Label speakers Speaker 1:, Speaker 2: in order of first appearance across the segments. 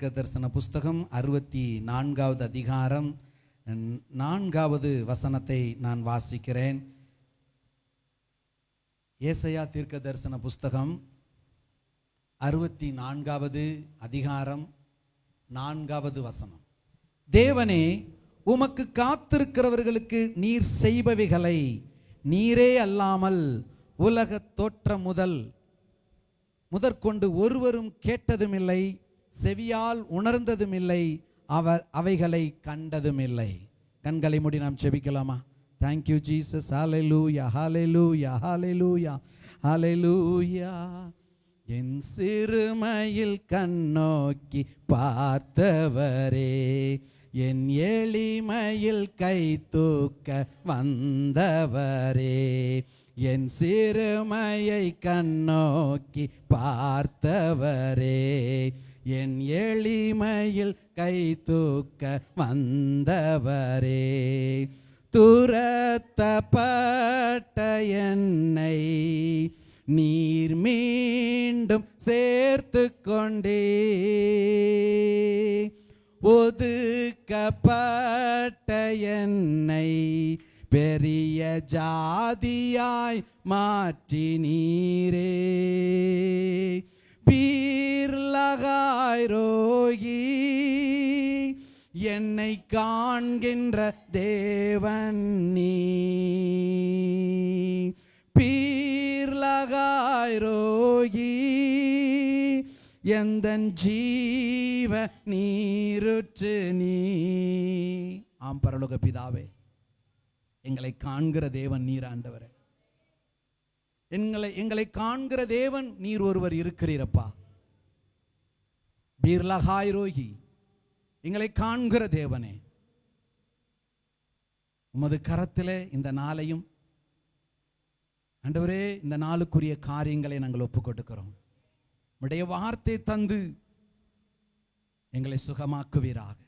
Speaker 1: தீர்க்கதரிசன புஸ்தகம் 64வது அதிகாரம் 4வது வசனத்தை நான் வாசிக்கிறேன். ஏசாயா தீர்க்கதரிசன புஸ்தகம் 64வது அதிகாரம் 4வது வசனம். தேவனே, உமக்கு காத்திருக்கிறவர்களுக்கு நீர் செய்பவைகளை நீரே அல்லாமல் உலக தோற்றம் முதற்கொண்டு ஒருவரும் கேட்டதுமில்லை, செவியால் உணர்ந்ததுமில்லை, அவைகளை கண்டதுமில்லை. கண்களை மூடி நாம் ஜெபிக்கலாமா? Thank you Jesus. ஹல்லேலூயா, ஹல்லேலூயா, ஹல்லேலூயா, ஹல்லேலூயா. என் சிறுமையில் கண்ணோக்கி பார்த்தவரே, என் எளிமையில் கை தூக்க வந்தவரே, என் சிறுமையை கண்ணோக்கி பார்த்தவரே, என் எளிமையில் கை தூக்க வந்தவரே, துரத்தப்பட்ட என்னை நீர் மீண்டும் சேர்த்து கொண்டே, ஒதுக்கப்பட்ட என்னை பெரிய ஜாதியாய் மாற்றி நீரே, பீர்லகாய் ரோகி என்னை காண்கின்ற தேவன் நீ, பீர்லகாய் ரோகி எந்தன் ஜீவ நீருற்று நீ. ஆம் பரலோக பிதாவே, எங்களை காண்கிற தேவன் நீர் ஆண்டவரே. எங்களை காண்கிற தேவன் நீர் ஒருவர் இருக்கிறீரப்பா. பீர்லகாய் ரோகி, எங்களை காண்கிற தேவனே, உமது கரத்திலே இந்த நாளையும் ஆண்டவரே, இந்த நாளுக்குரிய காரியங்களை நாங்கள் ஒப்புக் கொடுக்கிறோம். உம்முடைய வார்த்தை தந்து எங்களை சுகமாக்குவீராக.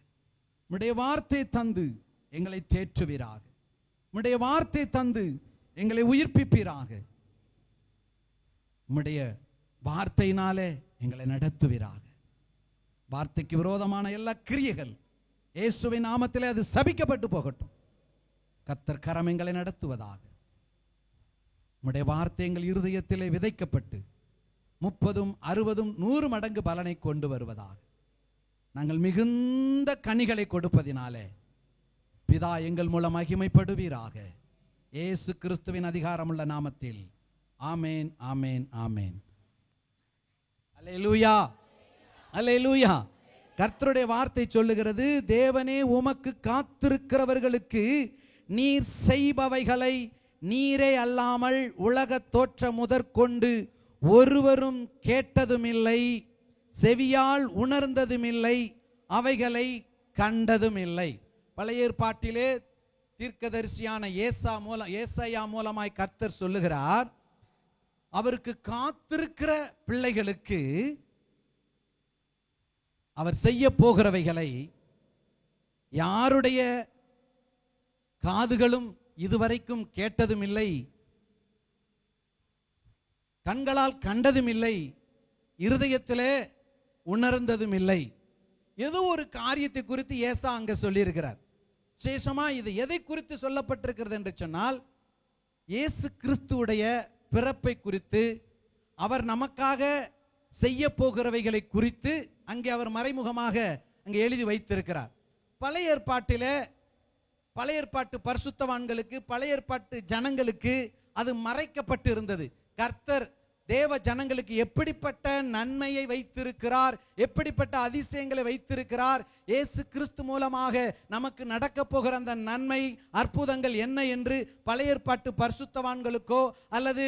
Speaker 1: உம்முடைய வார்த்தை தந்து எங்களை தேற்றுவீராக. உம்முடைய வார்த்தை தந்து எங்களை உயிர்ப்பிப்பீராக. உம்முடைய வார்த்தையினாலே எங்களை நடத்துவீராக. வார்த்தைக்கு விரோதமான எல்லா கிரியைகள் இயேசுவின் நாமத்திலே அது சபிக்கப்பட்டு போகட்டும். கர்த்தர் கரம் எங்களை நடத்துவதாக. உம்முடைய வார்த்தை எங்கள் இருதயத்திலே விதைக்கப்பட்டு 30, 60, 100 மடங்கு பலனை கொண்டு வருவதாக. நாங்கள் மிகுந்த கனிகளை கொடுப்பதினாலே பிதா எங்கள் மூலம் மகிமைப்படுவீராக. இயேசு கிறிஸ்துவின் அதிகாரமுள்ள நாமத்தில் ஆமேன், ஆமேன், ஆமேன். அல்லேலூயா, அல்லேலூயா. கர்த்தருடைய வார்த்தை சொல்லுகிறது, தேவனே, உமக்கு காத்திருக்கிறவர்களுக்கு நீர் செய்பவைகளை நீரே அல்லாமல் உலக தோற்றம் முதற்கொண்டு ஒருவரும் கேட்டதுமில்லை, செவியால் உணர்ந்ததுமில்லை, அவைகளை கண்டதுமில்லை. பழைய ஏற்பாட்டிலே தீர்க்கதரிசியான ஏசாயா மூலமாய் கர்த்தர் சொல்லுகிறார், அவருக்கு காத்திருக்கிற பிள்ளைகளுக்கு அவர் செய்ய போகிறவைகளை யாருடைய காதுகளும் இதுவரைக்கும் கேட்டதும் இல்லை, கண்களால் கண்டதும் இல்லை, இருதயத்திலே உணர்ந்ததும் இல்லை. ஏதோ ஒரு காரியத்தை குறித்து ஏசா அங்க சொல்லியிருக்கிறார். விசேஷமா இது எதை குறித்து சொல்லப்பட்டிருக்கிறது என்று சொன்னால், இயேசு கிறிஸ்துவுடைய பிறப்பை குறித்து, அவர் நமக்காக செய்ய போகிறவைகளை குறித்து அங்கே அவர் மறைமுகமாக அங்கே எழுதி வைத்திருக்கிறார். பழைய ஏற்பாட்டிலே, பழைய ஏற்பாட்டு பரிசுத்தவான்களுக்கு, பழைய ஏற்பாட்டு ஜனங்களுக்கு அது மறைக்கப்பட்டு இருந்தது. கர்த்தர் தேவ ஜனங்களுக்கு எப்படிப்பட்ட நன்மையை வைத்திருக்கிறார், எப்படிப்பட்ட அதிசயங்களை வைத்திருக்கிறார், இயேசு கிறிஸ்து மூலமாக நமக்கு நடக்க போகிற அந்த நன்மை அற்புதங்கள் என்ன என்று பழைய ஏற்பாட்டு பரிசுத்தவான்களுக்கோ அல்லது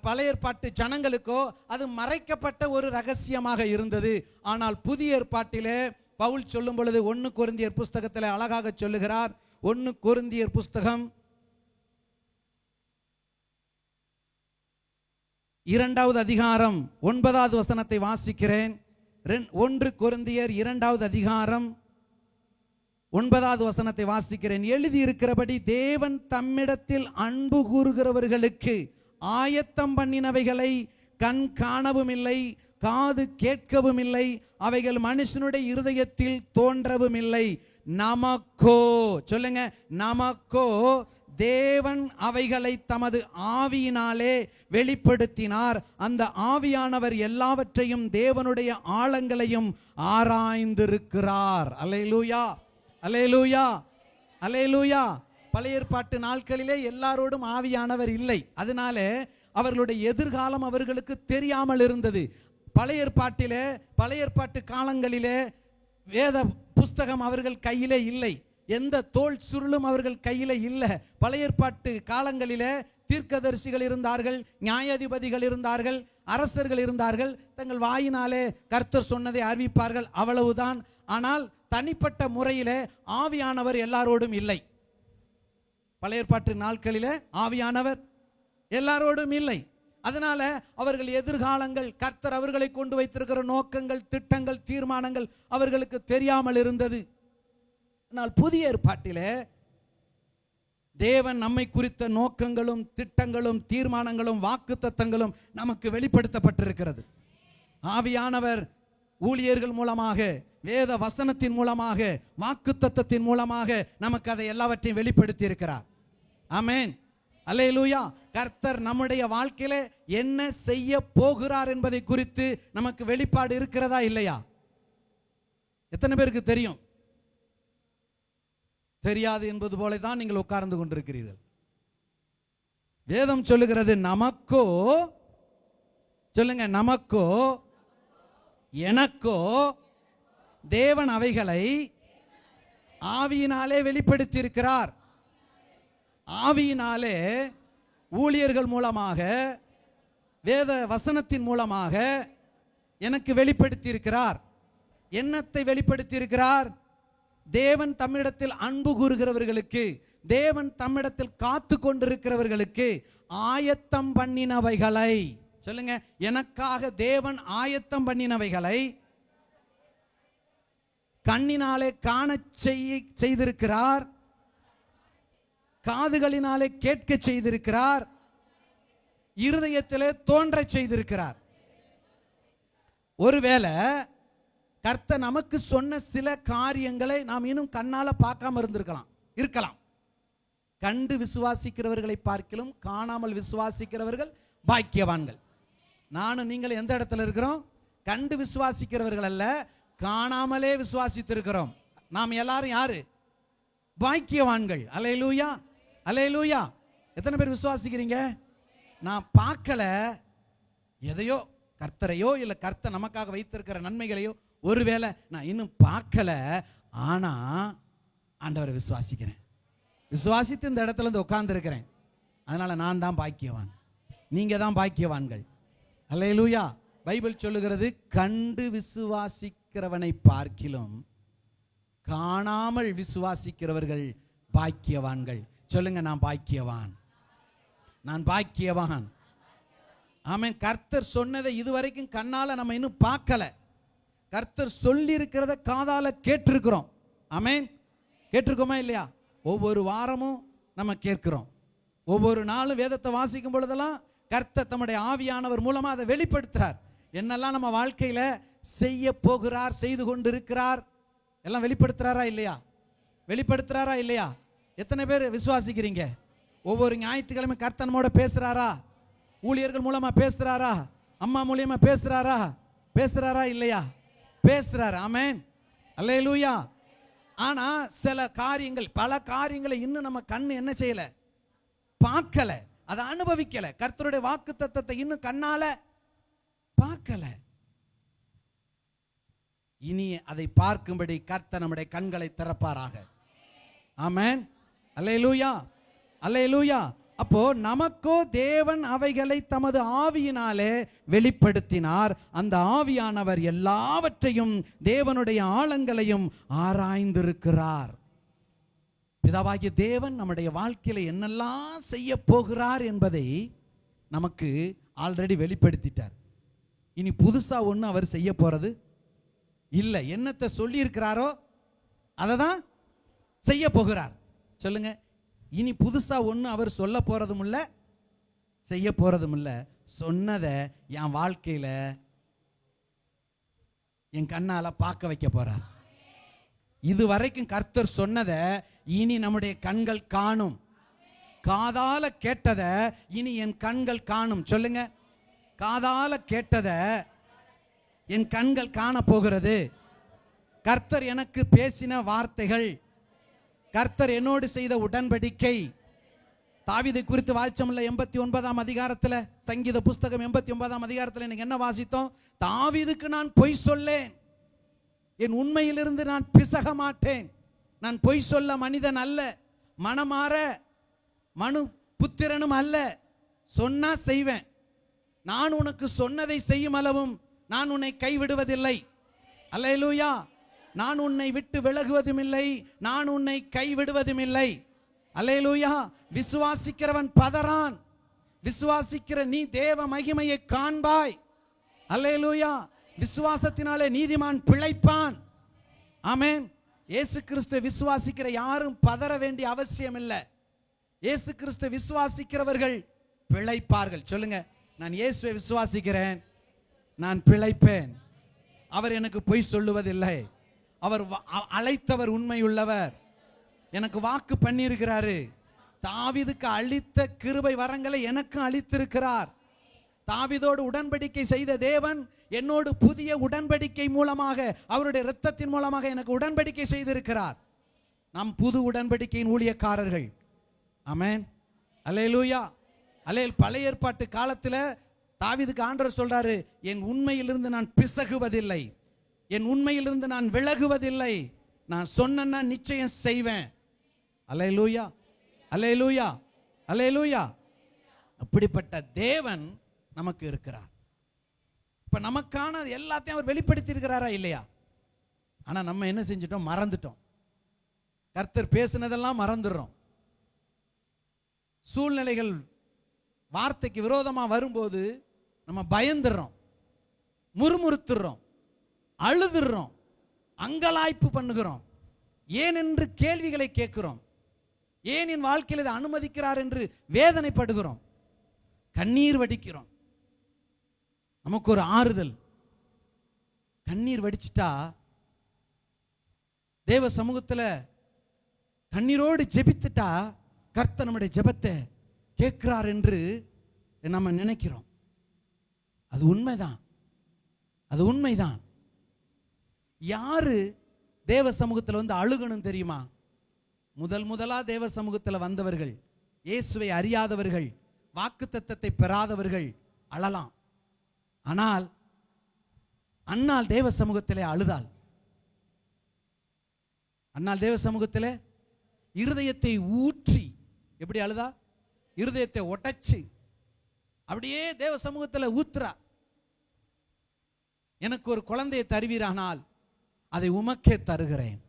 Speaker 1: பழைய ஏற்பாட்டு ஜனங்களுக்கோ அது மறைக்கப்பட்ட ஒரு ரகசியமாக இருந்தது. ஆனால் புதிய ஏற்பாட்டிலே பவுல் சொல்லும் பொழுது 1 கொரிந்தியர் புஸ்தகத்தில் அழகாக சொல்லுகிறார். 1 கொரிந்தியர் புஸ்தகம் 2வது அதிகாரம் 9வது வசனத்தை வாசிக்கிறேன். 1 கொரிந்தியர் 2வது அதிகாரம் 9வது வசனத்தை வாசிக்கிறேன். எழுதி இருக்கிறபடி, தேவன் தம்மிடத்தில் அன்பு கூறுகிறவர்களுக்கு ஆயத்தம் பண்ணினவைகளை கண் காணவும் இல்லை, காது கேட்கவும் இல்லை, அவைகள் மனுஷனுடைய இருதயத்தில் தோன்றவும் இல்லை. நமக்கோ, சொல்லுங்க, நமக்கோ தேவன் அவைகளை தமது ஆவியினாலே வெளிப்படுத்தினார். அந்த ஆவியானவர் எல்லாவற்றையும் தேவனுடைய ஆழங்களையும் ஆராய்ந்திருக்கிறார். அல்லேலூயா, அல்லேலூயா, அல்லேலூயா. பழைய ஏற்பாட்டு நாட்களிலே எல்லாரோடும் ஆவியானவர் இல்லை. அதனால அவர்களுடைய எதிர்காலம் அவர்களுக்கு தெரியாமல் இருந்தது. பழைய ஏற்பாட்டு காலங்களிலே வேத புஸ்தகம் அவர்கள் கையிலே இல்லை. எந்த தோல் சுருளும் அவர்கள் கையில இல்லை. பழைய ஏற்பாட்டு காலங்களிலே தீர்க்கதரிசிகள் இருந்தார்கள், நியாயாதிபதிகள் இருந்தார்கள், அரசர்கள் இருந்தார்கள். தங்கள் வாயினாலே கர்த்தர் சொன்னதை அறிவிப்பார்கள், அவ்வளவுதான். ஆனால் தனிப்பட்ட முறையிலே ஆவியானவர் எல்லாரோடும் இல்லை. பழைய ஏற்பாட்டு நாட்களிலே ஆவியானவர் எல்லாரோடும் இல்லை. அதனால அவர்கள் எதிர்காலங்கள், கர்த்தர் அவர்களை கொண்டு வைத்திருக்கிற நோக்கங்கள், திட்டங்கள், தீர்மானங்கள் அவர்களுக்கு தெரியாமல் இருந்தது. ஆனால் புதிய ஏற்பாட்டிலே தேவன் நம்மை குறித்த நோக்கங்களும், திட்டங்களும், தீர்மானங்களும், வாக்குத்தத்தங்களும் நமக்கு வெளிப்படுத்தப்பட்டிருக்கிறது. ஆவியானவர் ஊழியர்கள் மூலமாக, வேத வசனத்தின் மூலமாக, வாக்குத்தத்தத்தின் மூலமாக நமக்கு அதை எல்லாவற்றையும் வெளிப்படுத்தி இருக்கிறார். ஆமென், அல்லேலூயா. கர்த்தர் நம்முடைய வாழ்க்கையில என்ன செய்ய போகிறார் என்பதை குறித்து நமக்கு வெளிப்பாடு இருக்கிறதா இல்லையா? எத்தனை பேருக்கு தெரியும்? தெரியாது என்பது போல தான் நீங்கள் உட்கார்ந்து கொண்டிருக்கிறீர்கள். வேதம் சொல்லுகிறது, நமக்கோ, சொல்லுங்க, நமக்கோ எனக்கோ தேவன் அவைகளை ஆவியினாலே வெளிப்படுத்தி இருக்கிறார். ஆவியினாலே ஊழியர்கள் மூலமாக, வேத வசனத்தின் மூலமாக எனக்கு வெளிப்படுத்தி இருக்கிறார். என்னத்தை வெளிப்படுத்தி இருக்கிறார்? தேவன் தம்மிடத்தில் அன்பு கூறுகிறவர்களுக்கு, தேவன் தம்மிடத்தில் காத்து கொண்டிருக்கிறவர்களுக்கு ஆயத்தம் பண்ணினவைகளை, சொல்லுங்க, எனக்காக தேவன் ஆயத்தம் பண்ணினவைகளை கண்ணினாலே காண செய்திருக்கிறார், காதுகளினாலே கேட்க செய்திருக்கிறார், இருதயத்திலே தோன்ற செய்திருக்கிறார். ஒருவேளை கர்த்தர் நமக்கு சொன்ன சில காரியங்களை நாம் இன்னும் கண்ணால பார்க்காம இருக்கலாம். கண்டு விசுவாசிக்கிறவர்களை பார்க்கிலும் காணாமல் விசுவாசிக்கிறவர்கள் பாக்கியவான்கள். நானும் நீங்கள் எந்த இடத்துல இருக்கிறோம்? கண்டு விசுவாசிக்கிறவர்கள் அல்ல, காணாமலே விசுவாசித்திருக்கிறோம். நாம் எல்லாரும் யாரு? பாக்கியவான்கள். அல்லேலூயா, அல்லேலூயா. எத்தனை பேர் விசுவாசிக்கிறீங்க? நான் பார்க்கல, எதையோ, கர்த்தரையோ இல்ல கர்த்தர் நமக்காக வைத்திருக்கிற நன்மைகளையோ ஒருவேளை நான் இன்னும் பார்க்கல, ஆனா ஆண்டவரை விசுவாசிக்கிறேன், விசுவாசித்து இந்த இடத்துல இருந்து உட்கார்ந்து இருக்கிறேன். அதனால நான் தான் பாக்கியவான், நீங்க தான் பாக்கியவான்கள். அல்லேலூயா. பைபிள் சொல்லுகிறது, கண்டு விசுவாசிக்கிறவனை பார்க்கிலும் காணாமல் விசுவாசிக்கிறவர்கள் பாக்கியவான்கள். சொல்லுங்க, நான் பாக்கியவான், நான் பாக்கியவான். ஆமென். கர்த்தர் சொன்னதை இதுவரைக்கும் கண்ணால நம்ம இன்னும் பார்க்கல, கர்த்தர் சொல்லி இருக்கிறத காதால கேட்டிருக்கிறோம். ஆமென். கேட்டிருக்கோமா இல்லையா? ஒவ்வொரு வாரமும் நம்ம கேட்கிறோம். ஒவ்வொரு நாளும் வேதத்தை வாசிக்கும் பொழுதெல்லாம் கர்த்தர் தம்முடைய ஆவியானவர் மூலமா அதை வெளிப்படுத்துறார். என்னெல்லாம் நம்ம வாழ்க்கையில செய்ய போகிறார், செய்து கொண்டு இருக்கிறார், எல்லாம் வெளிப்படுத்துறாரா இல்லையா? வெளிப்படுத்துறாரா இல்லையா? எத்தனை பேர் விசுவாசிக்கிறீங்க? ஒவ்வொரு ஞாயிற்றுக்கிழமை கர்த்தர் நம்மோட பேசுறாரா? ஊழியர்கள் மூலமா பேசுறாரா? அம்மா மூலியமா பேசுறாரா? பேசுறாரா இல்லையா? பேசுறாரு. ஆமென், அல்லேலூயா. ஆனா சில காரியங்கள், பல காரியங்களை இன்னும் நம்ம கண்ணு என்ன செய்யல, பார்க்கல, அதை அனுபவிக்கல. கர்த்தருடைய வாக்குத்தத்தத்தை இன்னும் கண்ணால பார்க்கல. இனி அதை பார்க்கும்படி கர்த்தர் நம்முடைய கண்களை திறப்பாராக. ஆமென், அல்லேலூயா, அல்லேலூயா. அப்போ நமக்கோ தேவன் அவைகளை தமது ஆவியினாலே வெளிப்படுத்தினார். அந்த ஆவியானவர் எல்லாவற்றையும், தேவனுடைய ஆழங்களையும் ஆராய்ந்திருக்கிறார். பிதாவாகிய தேவன் நம்முடைய வாழ்க்கையில என்னெல்லாம் செய்ய போகிறார் என்பதை நமக்கு ஆல்ரெடி வெளிப்படுத்திட்டார். இனி புதுசா ஒண்ணு அவர் செய்ய போறது இல்லை. என்னத்தை சொல்லி இருக்கிறாரோ அதை தான் செய்ய போகிறார். சொல்லுங்க, இனி புதுசா ஒண்ணு அவர் சொல்ல போறதும் இல்ல, செய்ய போறதும் இல்ல. சொன்னதை என் வாழ்க்கையில என் கண்ணால பார்க்க வைக்க போறார். இதுவரைக்கும் கர்த்தர் சொன்னதை இனி நம்முடைய கண்கள் காணும். காதால கேட்டதை இனி என் கண்கள் காணும். சொல்லுங்க, காதால கேட்டதை என் கண்கள் காண போகிறது. கர்த்தர் எனக்கு பேசின வார்த்தைகள், கர்த்தர் என்னோடு செய்த உடன்படிக்கை. தாவீதை குறித்து வாசிச்சோம்ல 89ஆம் அதிகாரத்தில், சங்கீத புஸ்தகம் 89ஆம் அதிகாரத்தில் எனக்கு என்ன வாசித்தோம்? தாவீதுக்கு நான் பொய் சொல்லேன், என் உண்மையிலிருந்து நான் பிசக மாட்டேன், நான் பொய் சொல்ல மனிதன் அல்ல, மனமாற மனு புத்திரனும் அல்ல, சொன்னா செய்வேன், நான் உனக்கு சொன்னதை செய்யும் அளவும் நான் உன்னை கைவிடுவதில்லை. அல்லேலூயா. நான் உன்னை விட்டு விலகுவதும் இல்லை, நான் உன்னை கைவிடுவதும் இல்லை. அல்லேலூயா. விசுவாசிக்கிறவன் பதறான், விசுவாசிக்கிற நீ தேவ மகிமையை காண்பாய். அல்லேலூயா. விசுவாசத்தினாலே நீதிமான் பிழைப்பான். ஆமென். இயேசு கிறிஸ்துவை விசுவாசிக்கிற யாரும் பதற வேண்டிய அவசியம் இல்லை. இயேசு கிறிஸ்து விசுவாசிக்கிறவர்கள் பிழைப்பார்கள். சொல்லுங்க, நான் இயேசுவை விசுவாசிக்கிறேன், நான் பிழைப்பேன். அவர் எனக்கு பொய் சொல்லுவதில்லை, அவர் அழைத்தவர் உண்மையுள்ளவர், எனக்கு வாக்கு பண்ணியிருக்கிறாரு. தாவீதுக்கு அளித்த கிருபை வரங்களை எனக்கு அளித்திருக்கிறார். தாவீதோடு உடன்படிக்கை செய்த தேவன் என்னோடு புதிய உடன்படிக்கை மூலமாக, அவருடைய இரத்தத்தின் மூலமாக எனக்கு உடன்படிக்கை செய்திருக்கிறார். நாம் புது உடன்படிக்கையின் ஊழியக்காரர்கள். ஆமென். அல்லேலூயா. பழைய ஏற்பாட்டு காலத்தில் தாவீதுக்கு ஆண்டவர் சொல்றாரு, என் உண்மையிலிருந்து நான் பிசகுவதில்லை, என் உண்மையிலிருந்து நான் விலகுவதில்லை, நான் சொன்னா நிச்சயம் செய்வேன். அல்லேலூயா, அல்லேலூயா, அல்லேலூயா. அப்படிப்பட்ட தேவன் நமக்கு இருக்கிறார். இப்ப நமக்கான எல்லாத்தையும் அவர் வெளிப்படுத்தி இருக்கிறாரா இல்லையா? ஆனா நம்ம என்ன செஞ்சிட்டோம்? மறந்துட்டோம். கர்த்தர் பேசினதெல்லாம் மறந்துடுறோம். சூழ்நிலைகள் வார்த்தைக்கு விரோதமா வரும்போது நம்ம பயந்துடுறோம், முறுமுறுத்துறோம், அழுதுறோம், அங்கலாய்ப்பு பண்ணுகிறோம். ஏன் என்று கேள்விகளை கேட்கிறோம். ஏன் என் வாழ்க்கையில் இதை அனுமதிக்கிறார் என்று வேதனைப்படுகிறோம், கண்ணீர் வடிக்கிறோம். நமக்கு ஒரு ஆறுதல், கண்ணீர் வடிச்சிட்டா தேவ சமூகத்தில் கண்ணீரோடு ஜெபித்துட்டா கர்த்தர் நம்முடைய ஜெபத்தை கேட்கிறார் என்று நம்ம நினைக்கிறோம். அது உண்மைதான், அது உண்மைதான். யாரு தேவ சமூகத்தில் வந்து அழுகணும் தெரியுமா? முதலா தேவ சமூகத்தில் வந்தவர்கள், இயேசுவை அறியாதவர்கள், வாக்குத்தத்தத்தை பெறாதவர்கள் அழலாம். ஆனால் அன்னாள் தேவ சமூகத்திலே அழுதாள். அன்னாள் தேவ சமூகத்திலே இருதயத்தை ஊற்றி, எப்படி அழுதா? இருதயத்தை ஒட்டச்சு அப்படியே தேவ சமூகத்தில் ஊத்துறா. எனக்கு ஒரு குழந்தையை தருவீரானால் அதை உமக்கே தருகிறேன்,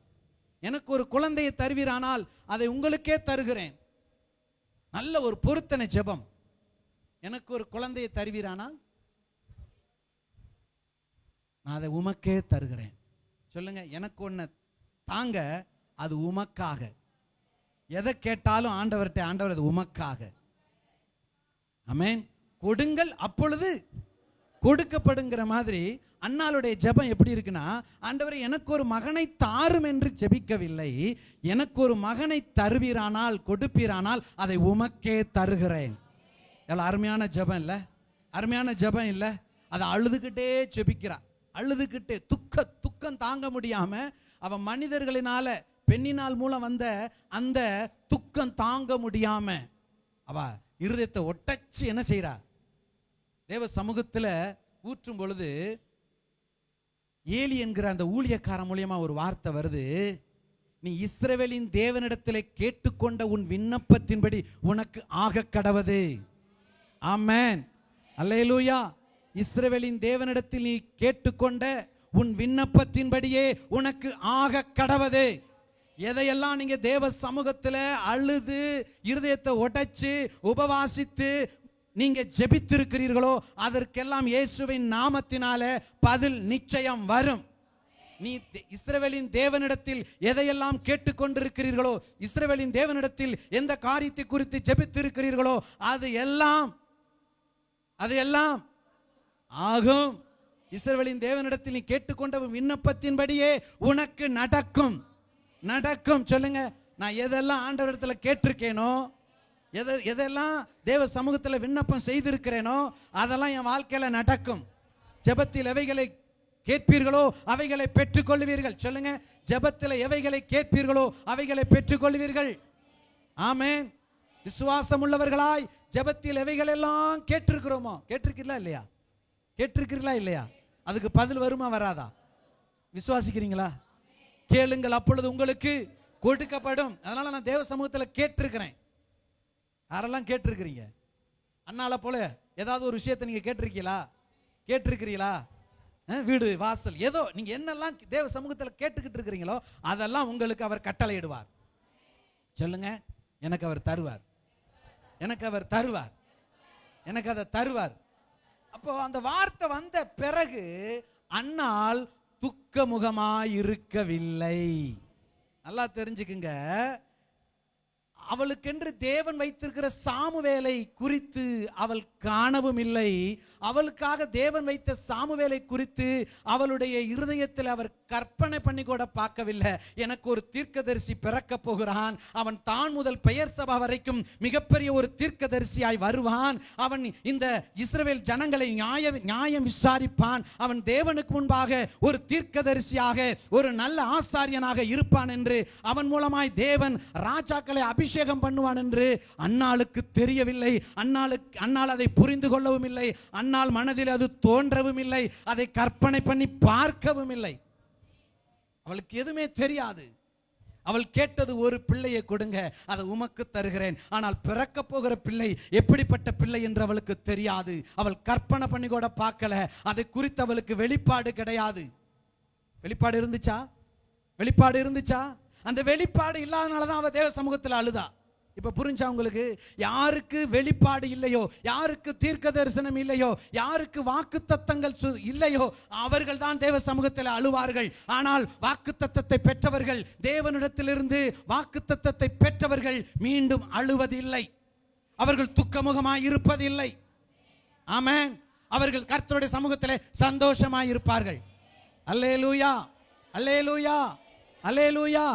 Speaker 1: எனக்கு ஒரு குழந்தையை தருவீரானால் அதை உங்களுக்கே தருகிறேன். நல்ல ஒரு பொருத்தனை ஜெபம். எனக்கு ஒரு குழந்தையை தருவீரானால் நான் அதை உமக்கே தருகிறேன். சொல்லுங்க, எனக்கு ஒன்று தாங்க, அது உமக்காக. எதை கேட்டாலும் ஆண்டவர்கிட்ட, ஆண்டவர் அது உமக்காக. ஆமென். கொடுங்கள் அப்பொழுது கொடுக்கப்படுங்கிற மாதிரி அன்னாளுடைய ஜெபம் எப்படி இருக்குன்னா, ஆண்டவரே எனக்கு ஒரு மகனை தாரும் என்று ஜெபிக்கவில்லை, எனக்கு ஒரு மகனை தருவீரானால், கொடுப்பீரானால் அதை உமக்கே தருகிறேன். எவ்வளவு அருமையான ஜெபம் இல்லை? அருமையான ஜெபம் இல்லை? அதை அழுதுகிட்டே ஜெபிக்கிறா, அழுதுகிட்டே. துக்கம் தாங்க முடியாம அவன் மனிதர்களினால, பெண்ணினால் மூலம் வந்த அந்த துக்கம் தாங்க முடியாம அவ இருதயத்தை ஒட்டச்சு என்ன செய்யறா? தேவ சமூகத்தில் ஊற்றும் பொழுது ஏலி என்கிற அந்த ஊழியக்காரன் மூலியமா ஒரு வார்த்தை வருது. நீ இஸ்ரவேலின் தேவனிடத்திலே கேட்டுக்கொண்ட உன் விண்ணப்பத்தின்படி உனக்கு ஆக கடவது. ஆமென். அல்லேலூயா. இஸ்ரவேலின் தேவனிடத்தில் நீ கேட்டுக்கொண்ட உன் விண்ணப்பத்தின்படியே உனக்கு ஆக கடவது. எதையெல்லாம் நீங்க தேவ சமூகத்தில் அழுது இருதயத்தை உடைச்சு உபவாசித்து நீங்க ஜெபித்திருக்கிறீர்களோ அதற்கெல்லாம் இயேசுவின் நாமத்தினால பதில் நிச்சயம் வரும். நீ இஸ்ரவேலின் தேவனிடத்தில் எதையெல்லாம் கேட்டுக்கொண்டிருக்கிறீர்களோ, இஸ்ரவேலின் தேவனிடத்தில் எந்த காரியத்தை குறித்து ஜெபித்திருக்கிறீர்களோ அது எல்லாம் ஆகும். இஸ்ரவேலின் தேவனிடத்தில் நீ கேட்டுக்கொண்ட விண்ணப்பத்தின்படியே உனக்கு நடக்கும். நடக்கும். சொல்லுங்க, நான் எதெல்லாம் ஆண்டவரிடத்துல கேட்டிருக்கேனோ, எதெல்லாம் தேவ சமூகத்தில் விண்ணப்பம் செய்திருக்கிறேனோ அதெல்லாம் என் வாழ்க்கையில நடக்கும். ஜெபத்தில் எவைகளை கேட்பீர்களோ அவைகளை பெற்றுக்கொள்வீர்கள். சொல்லுங்க, ஜெபத்தில் எவைகளை கேட்பீர்களோ அவைகளை பெற்றுக்கொள்வீர்கள். ஆமென். விசுவாசம் உள்ளவர்களாய் ஜெபத்தில் எவைகள் எல்லாம் கேட்டிருக்கிறோமோ, கேட்டிருக்கீங்களா இல்லையா? கேட்டிருக்கிறீங்களா இல்லையா? அதுக்கு பதில் வருமா வராதா? விசுவாசிக்கிறீங்களா? கேளுங்கள் அப்பொழுது உங்களுக்கு கொடுக்கப்படும். அதனால நான் தேவ சமூகத்தில் கேட்டிருக்கிறேன். யாரெல்லாம் கேட்டிருக்கிறீங்க? அண்ணால போல ஏதாவது ஒரு விஷயத்தை நீங்க கேட்டிருக்கீங்களா? கேட்டிருக்கிறீங்களா? வீடு வாசல் ஏதோ நீங்க என்னெல்லாம் தேவ சமூகத்தில் கேட்டுக்கிட்டு இருக்கிறீங்களோ அதெல்லாம் உங்களுக்கு அவர் கட்டளையிடுவார். சொல்லுங்க, எனக்கு அவர் தருவார். எனக்கு அவர் தருவார். எனக்கு அதை தருவார். அப்போ அந்த வார்த்தை வந்த பிறகு அன்னாள் துக்கமுகமாய் இருக்கவில்லை. நல்லா தெரிஞ்சுக்குங்க, அவளுக்கென்று தேவன் வைத்திருக்கிற சாமுவேலை குறித்து அவள் காணவும் இல்லை. அவளுக்காக தேவன் வைத்த சாமுவேலை குறித்து அவளுடைய இருதயத்தில் அவர் கற்பனை பண்ணி கூட பார்க்கவில்லை. எனக்கு ஒரு தீர்க்கதரிசி பிறக்க போகிறான், அவன் தான் முதல் பெயர் சபா வரைக்கும் மிகப்பெரிய ஒரு தீர்க்கதரிசியாய் வருவான், அவன் இந்த இஸ்ரவேல் ஜனங்களை நியாயம் விசாரிப்பான், அவன் தேவனுக்கு முன்பாக ஒரு தீர்க்கதரிசியாக ஒரு நல்ல ஆசாரியனாக இருப்பான் என்று அவன் மூலமாய் தேவன் ராஜாக்களை அபிஷேகம் பண்ணுவான் என்று அன்னாளுக்கு தெரியவில்லை. அன்னாள் அதை புரிந்து கொள்ளவும் இல்லை. அன்னாள் மனதில் அது தோன்றவும் இல்லை. அதை கற்பனை பண்ணி பார்க்கவும் இல்லை. அவளுக்கு எதுவுமே தெரியாது. அவள் கேட்டது ஒரு பிள்ளையை கொடுங்க, அதை உமக்கு தருகிறேன். ஆனால் பிறக்க போகிற பிள்ளை எப்படிப்பட்ட பிள்ளை என்று அவளுக்கு தெரியாது. அவள் கற்பனை பண்ணி கூட பார்க்கல. அதை குறித்து அவளுக்கு வெளிப்பாடு கிடையாது. வெளிப்பாடு இருந்துச்சா? வெளிப்பாடு இருந்துச்சா? அந்த வெளிப்பாடு இல்லாதனாலதான் அவ தேவ சமூகத்தில் அழுதா. இப்ப புரிஞ்சா உங்களுக்கு? யாருக்கு வெளிப்பாடு இல்லையோ, யாருக்கு தீர்க்க தரிசனம் இல்லையோ, யாருக்கு வாக்கு தத்தங்கள் இல்லையோ அவர்கள் தான் தேவ சமூகத்தில் அழுவார்கள். ஆனால் வாக்கு தத்தத்தை பெற்றவர்கள், தேவனிடத்திலிருந்து வாக்கு தத்தத்தை பெற்றவர்கள் மீண்டும் அழுவதில்லை. அவர்கள் துக்கமுகமாய் இருப்பதில்லை. ஆமென். அவர்கள் கர்த்தருடைய சமூகத்தில் சந்தோஷமாய் இருப்பார்கள். அல்லேலூயா, அல்லேலூயா, அல்லேலூயா.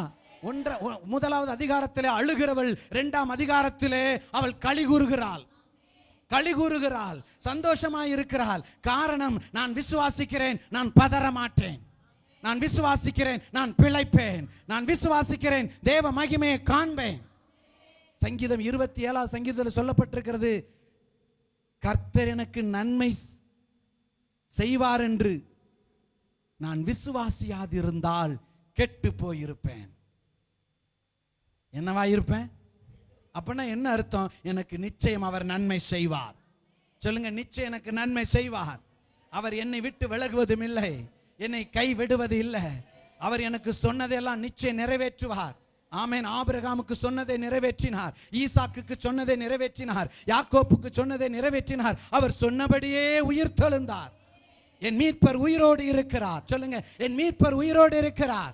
Speaker 1: முதலாவது அதிகாரத்திலே அழுகிறவள், இரண்டாம் அதிகாரத்திலே அவள் களி கூறுகிறாள். களி கூறுகிறாள், சந்தோஷமாய் இருக்கிறாள். காரணம், நான் விசுவாசிக்கிறேன், நான் பதற மாட்டேன். நான் விசுவாசிக்கிறேன், நான் பிழைப்பேன். நான் விசுவாசிக்கிறேன், தேவ மகிமையை காண்பேன். சங்கீதம் 27 சங்கீதத்தில் சொல்லப்பட்டிருக்கிறது, கர்த்தர் எனக்கு நன்மை செய்வார் என்று நான் விசுவாசியாதிருந்தால் கெட்டு போயிருப்பேன். என்னவா இருப்பேன்? அப்படின்னா என்ன அர்த்தம்? எனக்கு நிச்சயம் அவர் நன்மை செய்வார். சொல்லுங்க, நிச்சயம் எனக்கு நன்மை செய்வார். அவர் என்னை விட்டு விலகுவதும் இல்லை, என்னை கை விடுவது இல்லை. அவர் எனக்கு சொன்னதெல்லாம் நிச்சயம் நிறைவேற்றுவார். ஆமென். ஆபிரகாமுக்கு சொன்னதை நிறைவேற்றினார், ஈசாக்குக்கு சொன்னதை நிறைவேற்றினார், யாக்கோப்புக்கு சொன்னதை நிறைவேற்றினார். அவர் சொன்னபடியே உயிர் தெழுந்தார். என் மீட்பர் உயிரோடு இருக்கிறார். சொல்லுங்க, என் மீட்பர் உயிரோடு இருக்கிறார்.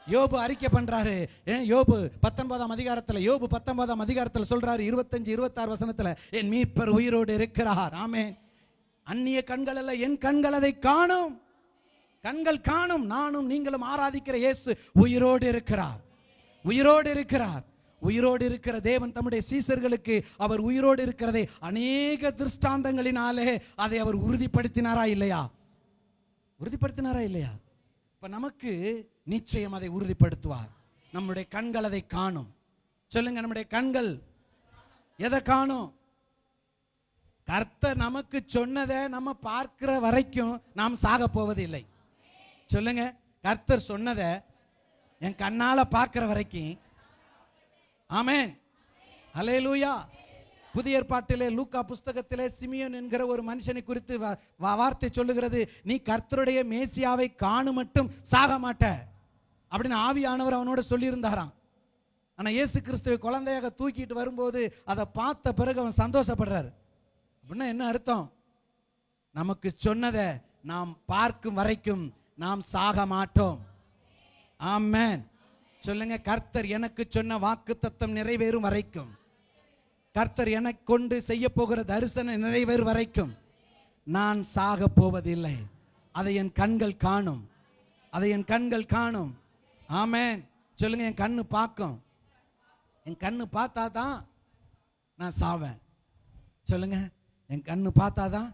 Speaker 1: யோபு அறிக்கை பண்றாரு. யோபு 19ஆம் அதிகாரத்தில், யோபு 19ஆம் அதிகாரத்தில் சொல்றாரு, 25 26 வசனத்துல, என் மீட்பர் உயிரோடு இருக்கிறார். ஆமென். அந்நிய கண்கள் அல்ல, என் கண்கள் அதை காணும். கண்கள் காணும். நானும் நீங்களும் ஆராதிக்கிற இயேசு உயிரோடு இருக்கிறார். உயிரோடு இருக்கிறார். உயிரோடு இருக்கிற தேவன் தம்முடைய சீசர்களுக்கு அவர் உயிரோடு இருக்கிறதை அநேக திருஷ்டாந்தங்களினாலே அதை அவர் உறுதிப்படுத்தினாரா இல்லையா? உறுதிப்படுத்தினாரா இல்லையா? இப்ப நமக்கு நிச்சயம் அதை உறுதிப்படுத்துவார். நம்முடைய கண்கள் அதை காணும். சொல்லுங்க, நம்முடைய கண்கள் எதை காணும்? கர்த்தர் நமக்கு சொன்னதை நம்ம பார்க்கிற வரைக்கும் நாம் சாக போவதில்லை. சொல்லுங்க, கர்த்தர் சொன்னதை என் கண்ணால பார்க்கிற வரைக்கும். ஆமென். அல்லேலூயா. புதிய ஏற்பாட்டிலே லூக்கா புஸ்தகத்திலே சிமியோன் என்கிற ஒரு மனுஷனை குறித்து வார்த்தை சொல்லுகிறது, நீ கர்த்தருடைய மேசியாவை காணும் மட்டும் சாக மாட்ட அப்படின்னு ஆவியானவர் அவனோட சொல்லியிருந்தாராம். ஆனா இயேசு கிறிஸ்துவை குழந்தையாக தூக்கிட்டு வரும்போது அதை பார்த்த பிறகு அவன் சந்தோஷப்படுறாரு. அப்படின்னா என்ன அர்த்தம்? நமக்கு சொன்னதை நாம் பார்க்கும் வரைக்கும் நாம் சாக மாட்டோம். ஆமென். சொல்லுங்க, கர்த்தர் எனக்கு சொன்ன வாக்குத்தத்தம் நிறைவேறும் வரைக்கும், கர்த்தர் எனக்கு கொண்டு செய்ய போகிற தரிசனம் நிறைவேறும் வரைக்கும் நான் சாக போவதில்லை. அதை என் கண்கள் காணும். அதை என் கண்கள் காணும். ஆமென். சொல்லுங்க, என் கண்ணு பார்க்கும். என் கண்ணு பார்த்தா தான் நான் சாவேன். சொல்லுங்க, என் கண்ணு பார்த்தாதான்.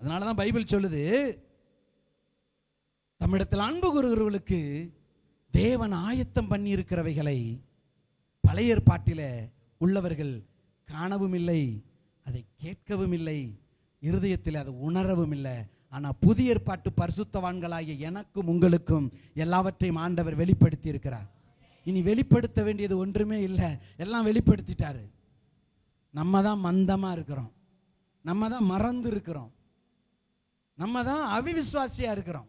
Speaker 1: அதனால தான் பைபிள் சொல்லுது, தமிழத்தில் அன்பு கூறுகிறவர்களுக்கு தேவன் ஆயத்தம் பண்ணி இருக்கிறவைகளை பழைய ஏற்பாட்டில் உள்ளவர்கள் காணவும் இல்லை, அதை கேட்கவும் இல்லை, இருதயத்தில் அதை உணரவும் இல்லை. ஆனால் புதிய ஏற்பாட்டு பரிசுத்தவான்களாகிய எனக்கும் உங்களுக்கும் எல்லாவற்றையும் ஆண்டவர் வெளிப்படுத்தி இருக்கிறார். இனி வெளிப்படுத்த வேண்டியது ஒன்றுமே இல்லை, எல்லாம் வெளிப்படுத்திட்டாரு. நம்ம தான் மந்தமா இருக்கிறோம், நம்ம தான் மறந்து இருக்கிறோம், நம்ம தான் அவிவிசுவாசியா இருக்கிறோம்.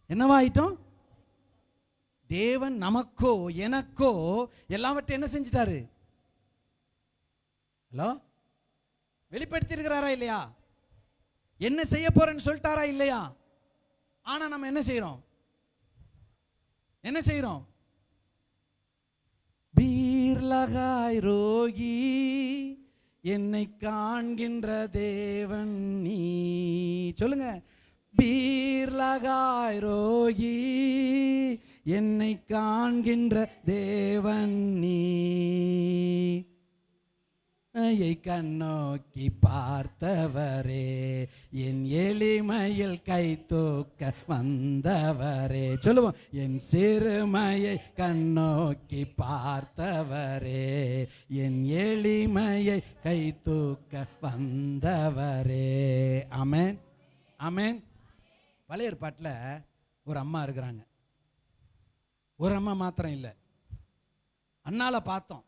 Speaker 1: என்னவாயிட்டோம்? தேவன் நமக்கோ எனக்கோ எல்லாவற்றையும் என்ன செஞ்சிட்டாரு? ஹலோ, வெளிப்படுத்தி இருக்கிறாரா இல்லையா? என்ன செய்ய போறேன்னு சொல்லிட்டாரா இல்லையா? ஆனா நம்ம என்ன செய்யறோம்? என்ன செய்யறோம்? பீர்லகாய் ரோகி என்னை காண்கின்ற தேவன் நீ. சொல்லுங்க, பீர்லகாய் ரோகி என்னை காண்கின்ற தேவன் நீ. கண்ணோக்கி பார்த்தவரே, என் எளிமையில் கை தூக்க வந்தவரே. சொல்லுவோம், என் சிறுமையை கண்ணோக்கி பார்த்தவரே, என் எளிமையை கை தூக்க வந்தவரே. ஆமென், ஆமென். பழைய ஏற்பாட்டில் ஒரு அம்மா இருக்கிறாங்க. ஒரு அம்மா மாத்திரம் இல்லை, அண்ணால பார்த்தோம்.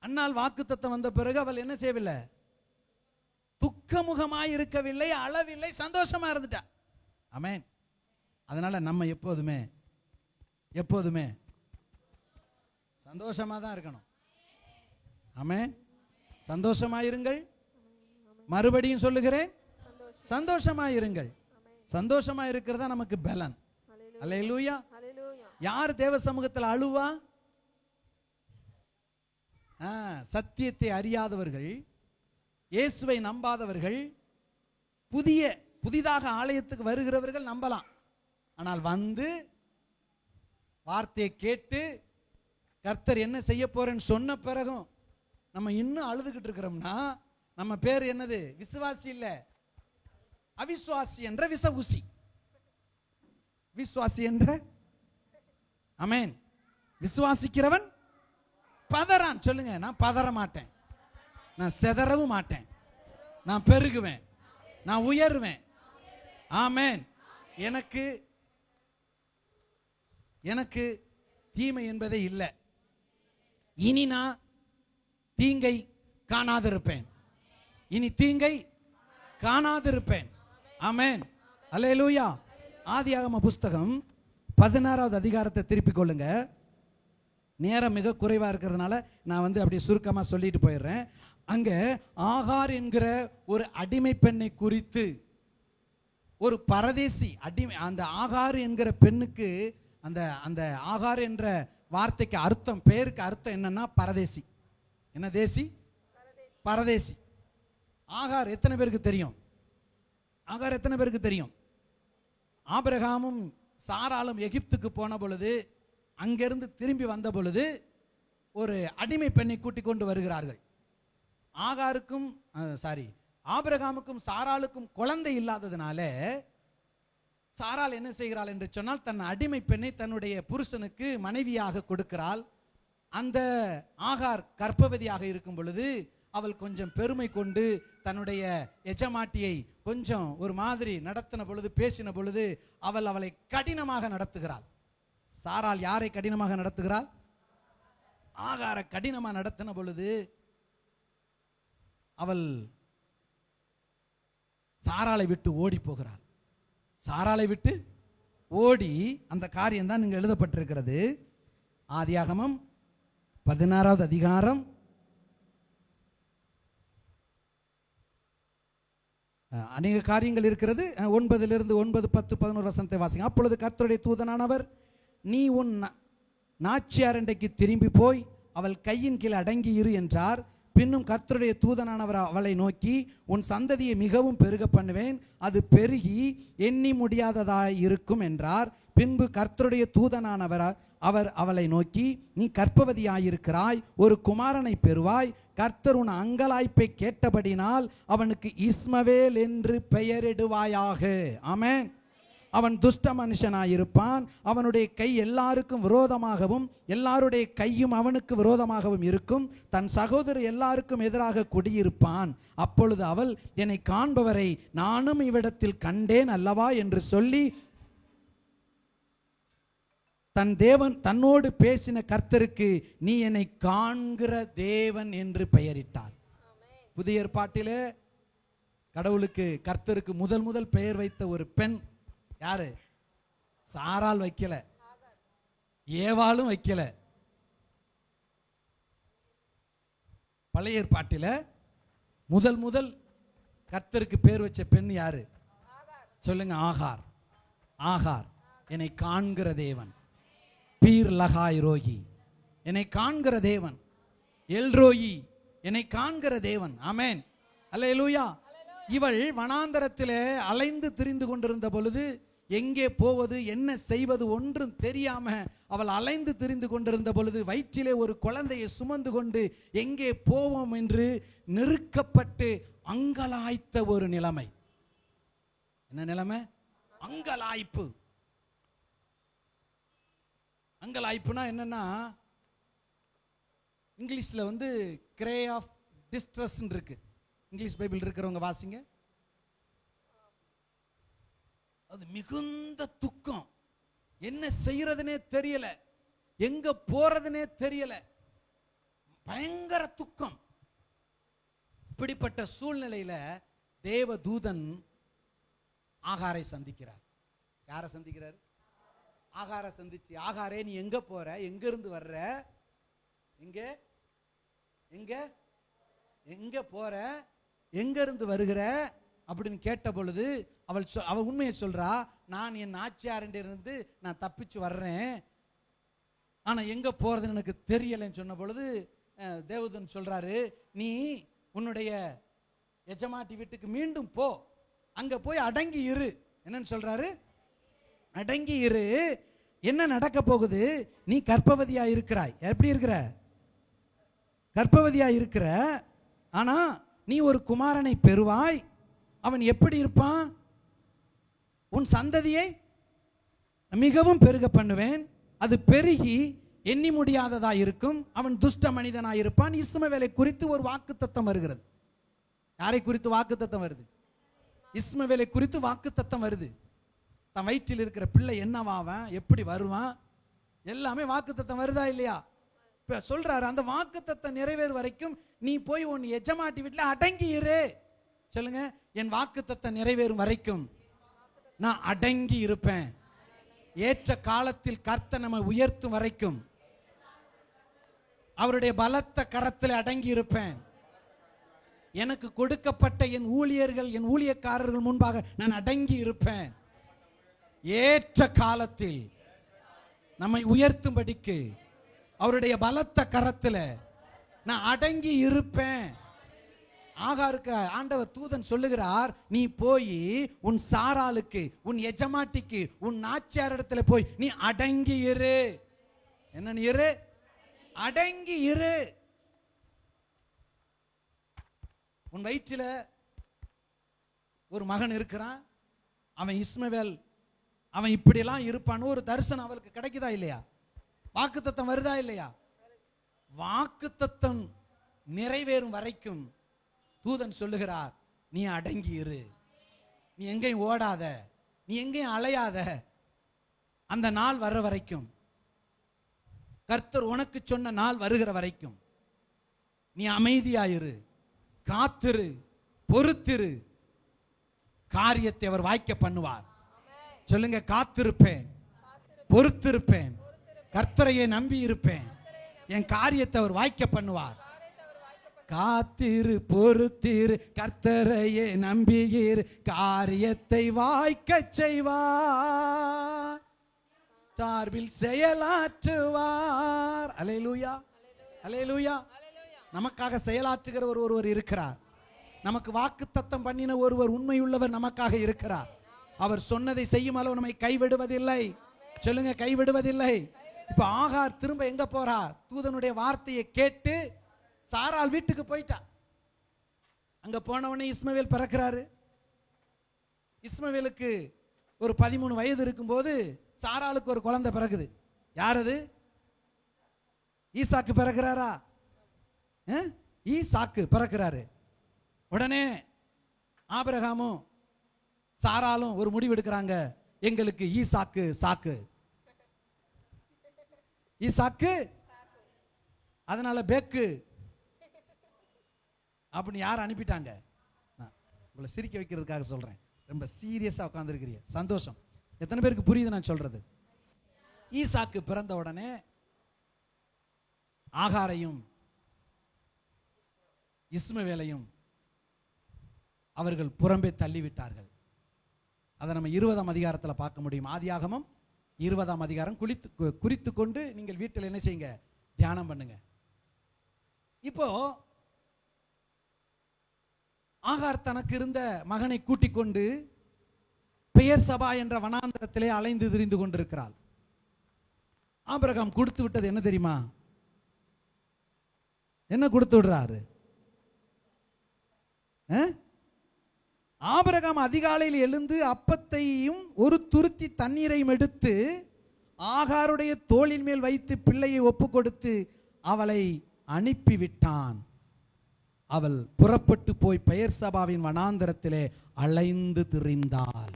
Speaker 1: அண்ணால் வாக்குத்தத்தம் வந்த பிறகு அவள் என்ன செய்யவில்லை? துக்கமுகமாய் இருக்கவில்லை, அளவில்லை, சந்தோஷமா இருந்துட்டா. ஆமென். அதனால நம்ம எப்போதுமே எப்போதுமே சந்தோஷமா தான் இருக்கணும். ஆமென். சந்தோஷமாயிருங்கள். மறுபடியும் சொல்லுகிறேன், சந்தோஷமாயிருங்கள். சந்தோஷமா இருக்கிறதா நமக்கு பலன். அல்லேலூயா. யார் தேவ சமூகத்தில் அழுவா? சத்தியத்தை அறியாதவர்கள், இயேசுவை நம்பாதவர்கள், புதிதாக ஆலயத்துக்கு வருகிறவர்கள் நம்பலாம். ஆனால் வந்து வார்த்தையை கேட்டு கர்த்தர் என்ன செய்ய போறேன்னு சொன்ன பிறகும் நம்ம இன்னும் அழுதுகிட்டு இருக்கிறோம்னா நம்ம பேர் என்னது? விசுவாசி இல்ல, அவிசுவாசி என்ற விசவூசி. விசுவாசி என்ற, ஆமென், விசுவாசிக்கிறவன் பதறான். சொல்லுங்க, நான் பதற மாட்டேன், நான் செதறவும் மாட்டேன், நான் பெருகுவேன், நான் உயர்வேன். ஆமென். எனக்கு தீமை என்பதே இல்லை. இனி நான் தீங்கை காணாதிருப்பேன், இனி தீங்கை காணாதிருப்பேன். ஆமென். அல்லேலூயா. ஆதியாகம புஸ்தகம் 16வது அதிகாரத்தை திருப்பிக் கொள்ளுங்க. நேரம் மிக குறைவா இருக்கிறதுனால நான் அப்படியே சுருக்கமா சொல்லிட்டு போயிடுறேன். அங்க ஆகார் என்கிற ஒரு அடிமை பெண்ணை குறித்து, ஒரு பரதேசி அடிமை, அந்த ஆகார் என்கிற பெண்ணுக்கு அந்த ஆகார் என்ற வார்த்தைக்கு அர்த்தம், பேருக்கு அர்த்தம் என்னன்னா பரதேசி. என்ன தேசி? பரதேசி. ஆகார் எத்தனை பேருக்கு தெரியும்? ஆகார் எத்தனை பேருக்கு தெரியும்? ஆபிரகாமும் சாராளும் எகிப்துக்கு போன பொழுது, அங்கிருந்து திரும்பி வந்த பொழுது ஒரு அடிமை பெண்ணை கூட்டிக் கொண்டு வருகிறார்கள். ஆபிரகாமுக்கும் சாராளுக்கும் குழந்தை இல்லாததுனால சாராள் என்ன செய்கிறாள் என்று சொன்னால், தன் அடிமை பெண்ணை தன்னுடைய புருஷனுக்கு மனைவியாக கொடுக்கிறாள். அந்த ஆகார் கர்ப்பவதியாக இருக்கும் பொழுது அவள் கொஞ்சம் பெருமை கொண்டு தன்னுடைய எஜமாட்டியை கொஞ்சம் ஒரு மாதிரி நடத்தின பொழுது, பேசின பொழுது அவளை கடினமாக நடத்துகிறாள். சாராள் யாரை கடினமாக நடத்துகிறாள்? ஆகாரை கடினமாக நடத்தின பொழுது அவள் சாராளை விட்டு ஓடி போகிறாள். சாராளை விட்டு ஓடி, அந்த காரியம் தான் இங்கு எழுதப்பட்டிருக்கிறது. ஆதியாகமம் 16வது அதிகாரம் அநேக காரியங்கள் இருக்கிறது. 9 9 10 11 வசனத்தை வாசிங்க. அப்பொழுது கர்த்தருடைய தூதனானவர், நீ உன் நாச்சியாரண்டைக்கு திரும்பி போய் அவள் கையின் கீழ் அடங்கி இரு என்றார். பின்னும் கர்த்தருடைய தூதனானவர் அவளை நோக்கி, உன் சந்ததியை மிகவும் பெருக பண்ணுவேன், அது பெருகி எண்ணி முடியாததாய் இருக்கும் என்றார். பின்பு கர்த்தருடைய தூதனானவர் அவளை நோக்கி, நீ கர்ப்பவதியாயிருக்கிறாய், ஒரு குமாரனை பெறுவாய், கர்த்தர் உன் அங்கலாய்ப்பை கேட்டபடினால் அவனுக்கு இஸ்மவேல் என்று பெயரிடுவாயாக. ஆமென். அவன் துஷ்ட மனுஷனாயிருப்பான், அவனுடைய கை எல்லாருக்கும் விரோதமாகவும் எல்லாருடைய கையும் அவனுக்கு விரோதமாகவும் இருக்கும், தன் சகோதரர் எல்லாருக்கும் எதிராக குடியிருப்பான். அப்பொழுது அவள், என்னை காண்பவரை நானும் இவ்விடத்தில் கண்டேன் அல்லவா என்று சொல்லி தன் தேவன் தன்னோடு பேசின கர்த்தருக்கு, நீ என்னை காண்கிற தேவன் என்று பெயரிட்டார். புதிய ஏற்பாட்டிலே கடவுளுக்கு கர்த்தருக்கு முதல் பெயர் வைத்த ஒரு பெண் யாரு? சாரால் வைக்கல, ஏவாளும் வைக்கல. பழைய ஏற்பாட்டில முதல் கர்த்தருக்கு பேர் வச்ச பெண் யாரு? சொல்லுங்க. ஆகார். ஆகார் என்னை காண்கிற தேவன். பீர் லகாய் ரோகி என்னை காண்கிற தேவன். எல்ரோயி என்னை காண்கிற தேவன். ஆமென். அல்லேலூயா. இவள் வனாந்தரத்திலே அலைந்து திரிந்து கொண்டிருந்த பொழுது எங்கே போவது என்ன செய்வது ஒன்றும் தெரியாம அவள் அலைந்து திரிந்து கொண்டிருந்த பொழுது வயிற்றிலே ஒரு குழந்தையை சுமந்து கொண்டு எங்கே போவோம் என்று நெருக்கப்பட்டு அங்கலாய்த்த ஒரு நிலைமை. என்ன நிலைமை? அங்கலாய்ப்பு. அங்கலாய்ப்புனா என்னன்னா, இங்கிலீஷ்ல கிரே ஆஃப் டிஸ்ட்ரெஸ் இருக்கு. இங்கிலீஷ் பைபிள் இருக்கிறவங்க வாசிங்க. அது மிகுந்த துக்கம். என்ன செய்யறதுனே தெரியல, எங்க போறதுனே தெரியல, பயங்கர துக்கம். இப்படிப்பட்ட சூழ்நிலையில தேவ தூதன் ஆகாரை சந்திக்கிறார். யாரை சந்திக்கிறார்? ஆகாரை சந்திச்சு, ஆகாரே நீ எங்க போற, எங்க இருந்து வர்ற, எங்க எங்க எங்க போற, எங்க இருந்து வருகிற அப்படின்னு கேட்ட பொழுது அவள் உண்மையை சொல்றா. நான் என் ஆட்சியாரிலிருந்து நான் தப்பிச்சு வர்றேன், ஆனா எங்க போறதுன்னு எனக்கு தெரியலன்னு சொன்ன பொழுது தேவதூதன் சொல்றாரு, நீ உன்னுடைய எஜமாட்டி வீட்டுக்கு மீண்டும் போ, அங்க போய் அடங்கி இரு. என்னன்னு சொல்றாரு? அடங்கி இரு. என்ன நடக்க போகுது? நீ கர்ப்பவதியா இருக்கிறாய். எப்படி இருக்கிற? கர்ப்பவதியா இருக்கிற. ஆனா நீ ஒரு குமாரனை பெறுவாய். அவன் எப்படி இருப்பான்? உன் சந்ததியை மிகவும் பெருக பண்ணுவேன், அது பெருகி எண்ணி முடியாததா இருக்கும், அவன் துஷ்ட மனிதனாய் இருப்பான். இஸ்மவேலை குறித்து ஒரு வாக்குத்தத்தம் வருகிறது. யாரை குறித்து வாக்குத்தத்தம் வருது? இஸ்மவேலை குறித்து வாக்குத்தத்தம் வருது. தன் வயிற்றில் இருக்கிற பிள்ளை என்னவாவன், எப்படி வருவான், எல்லாமே வாக்குத்தத்தம் வருதா இல்லையா? இப்ப சொல்றாரு, அந்த வாக்குத்தத்தம் நிறைவேறு வரைக்கும் நீ போய் உன் எஜமாட்டி வீட்டில் அடங்கி இரு. சொல்லுங்க, என் வாக்குத்தத்தம் நிறைவேறும் வரைக்கும் நான் அடங்கி இருப்பேன். ஏற்ற காலத்தில் கர்த்தர் நம்மை உயர்த்தும் வரைக்கும் அவருடைய பலத்த கரத்தில் அடங்கி இருப்பேன். எனக்கு கொடுக்கப்பட்ட என் ஊழியர்கள், என் ஊழியக்காரர்கள் முன்பாக நான் அடங்கி இருப்பேன். ஏற்ற காலத்தில் நம்மை உயர்த்தும்படிக்கு அவருடைய பலத்த கரத்தில் நான் அடங்கி இருப்பேன். ஆகாருக்கு ஆண்டவர் தூதன் சொல்லுகிறார், நீ போய் உன் சாராளுக்கு, உன் எஜமாட்டிக்கு, உன் நாச்சியாரிடத்தில் போய் நீ அடங்கி இரு. என்ன இரு? அடங்கி இரு. உன் வயிற்றில ஒரு மகன் இருக்கிறான், அவன் இஸ்மவேல், அவன் இப்படியெல்லாம் இருப்பான்னு ஒரு தரிசனம் அவளுக்கு கிடைக்குதா இல்லையா? வாக்குத்தத்தம் வருதா இல்லையா? வாக்குத்தத்தம் நிறைவேறும் வரைக்கும் தூதன் சொல்லுகிறார், நீ அடங்கி இரு, நீ எங்கேயும் ஓடாத, நீ எங்கேயும் அலையாத. அந்த நாள் வர்ற வரைக்கும், கர்த்தர் உனக்கு சொன்ன நாள் வருகிற வரைக்கும் நீ அமைதியாயிரு, காத்திரு, பொறுத்திரு. காரியத்தை அவர் வாய்க்க பண்ணுவார். சொல்லுங்க, காத்திருப்பேன், பொறுத்திருப்பேன், கர்த்தரையே நம்பி இருப்பேன், என் காரியத்தை அவர் வாய்க்க பண்ணுவார். காத்திரு, பொறுத்திரு, கர்த்தரையே நம்பியிரு, காரியத்தை வாய்க்க செய்வார், சார்பில் செயலாற்றுவார். அல்லேலூயா, அல்லேலூயா. நமக்காக செயலாற்றுகிற ஒருவர் இருக்கிறார். நமக்கு வாக்குத்தத்தம் பண்ணின ஒருவர் உண்மையுள்ளவர் நமக்காக இருக்கிறார். அவர் சொன்னதை செய்யும் அளவு நம்மை கைவிடுவதில்லை. சொல்லுங்க, கைவிடுவதில்லை. இப்ப ஆகார் திரும்ப எங்க போறார்? தூதனுடைய வார்த்தையை கேட்டு சாராள் வீட்டுக்கு போயிட்டா. அங்க போனவனே இஸ்மவேல் பிறக்கிறாரு. இஸ்மவேலுக்கு ஒரு 13 வயது இருக்கும்போது சாராளுக்கு ஒரு குழந்தை பிறகுது. யாரது? ஈசாக்கு பிறக்கிறாரா? ஈசாக்கு பிறக்கிறாரு. உடனே ஆபிரகாமும் சாராலும் ஒரு முடிவு எடுக்கிறாங்க, எங்களுக்கு ஈசாக்கு சாக்கு. ஈசாக்கு அதனால பேக்கு அப்படின்னு யார் அனுப்பிட்டாங்க? உங்களை சிரிக்க வைக்கிறதுக்காக சொல்றேன். ரொம்ப சீரியஸா உட்கார்ந்துருக்கிறீங்க, சந்தோஷம். எத்தனை பேருக்கு புரியுது நான் சொல்றது? ஈசாக்கு பிறந்த உடனே ஆகாரையும் இஸ்மவேலையும் அவர்கள் புறம்பே தள்ளிவிட்டார்கள். அதை நம்ம 20ஆம் அதிகாரத்தில் பார்க்க முடியும். ஆதியாகமம் 20ஆம் அதிகாரம் குறித்து கொண்டு நீங்கள் வீட்டில் என்ன செய்யுங்க? தியானம் பண்ணுங்க. இப்போ ஆகார் தனக்கு இருந்த மகனை கூட்டிக் கொண்டு பெயர் சபா என்ற வனாந்தரத்திலே அலைந்து திரிந்து கொண்டிருக்கிறாள். ஆபிரகாம் கொடுத்து விட்டது என்ன தெரியுமா? என்ன கொடுத்து விடுறாரு? ஆபிரகாம் அதிகாலையில் எழுந்து அப்பத்தையும் ஒரு துருத்தி தண்ணீரையும் எடுத்து ஆகாருடைய தோளின் மேல் வைத்து பிள்ளையை ஒப்பு கொடுத்து அவளை அனுப்பிவிட்டான். அவள் புறப்பட்டு போய் பெயர் சபாவின் வனாந்தரத்திலே அலைந்து திரிந்தாள்.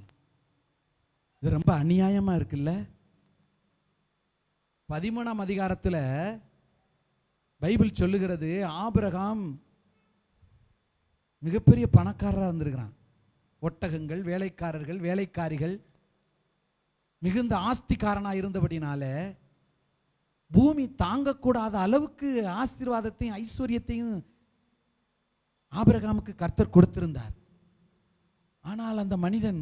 Speaker 1: இது ரொம்ப அநியாயமா இருக்குல்ல? 13ஆம் அதிகாரத்தில் பைபிள் சொல்லுகிறது, ஆபிரகாம் மிகப்பெரிய பணக்காரராக இருந்திருக்கிறான். ஒட்டகங்கள், வேலைக்காரர்கள், வேலைக்காரிகள், மிகுந்த ஆஸ்திகாரனாக இருந்தபடினால பூமி தாங்கக்கூடாத அளவுக்கு ஆசீர்வாதத்தையும் ஐஸ்வர்யத்தையும் ஆபிரகாமுக்கு கர்த்தர் கொடுத்திருந்தார். ஆனால் அந்த மனிதன்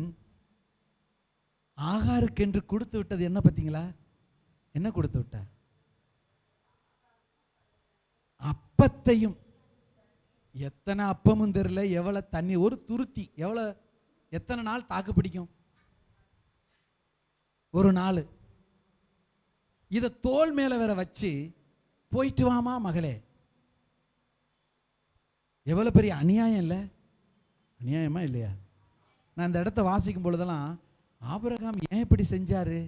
Speaker 1: ஆகாருக்கு என்று கொடுத்து விட்டது என்ன பார்த்தீங்களா? என்ன கொடுத்து விட்டார்? அப்பத்தையும். எத்தனை அப்பமும் தெரியல, எவ்வளவு தண்ணி, ஒரு துருத்தி எவ்வளவு, எத்தனை நாள் தாக்கு பிடிக்கும்? ஒரு நாள். இதை தோல் மேல வேற வச்சு போயிட்டு வாமா மகளே. எவ்வளவு பெரிய அநியாயம் இல்லை? அநியாயமா இல்லையா? நான் இந்த இடத்தை வாசிக்கும் பொழுதெல்லாம் ஆபிரகாம் ஏன் இப்படி செஞ்சாரு?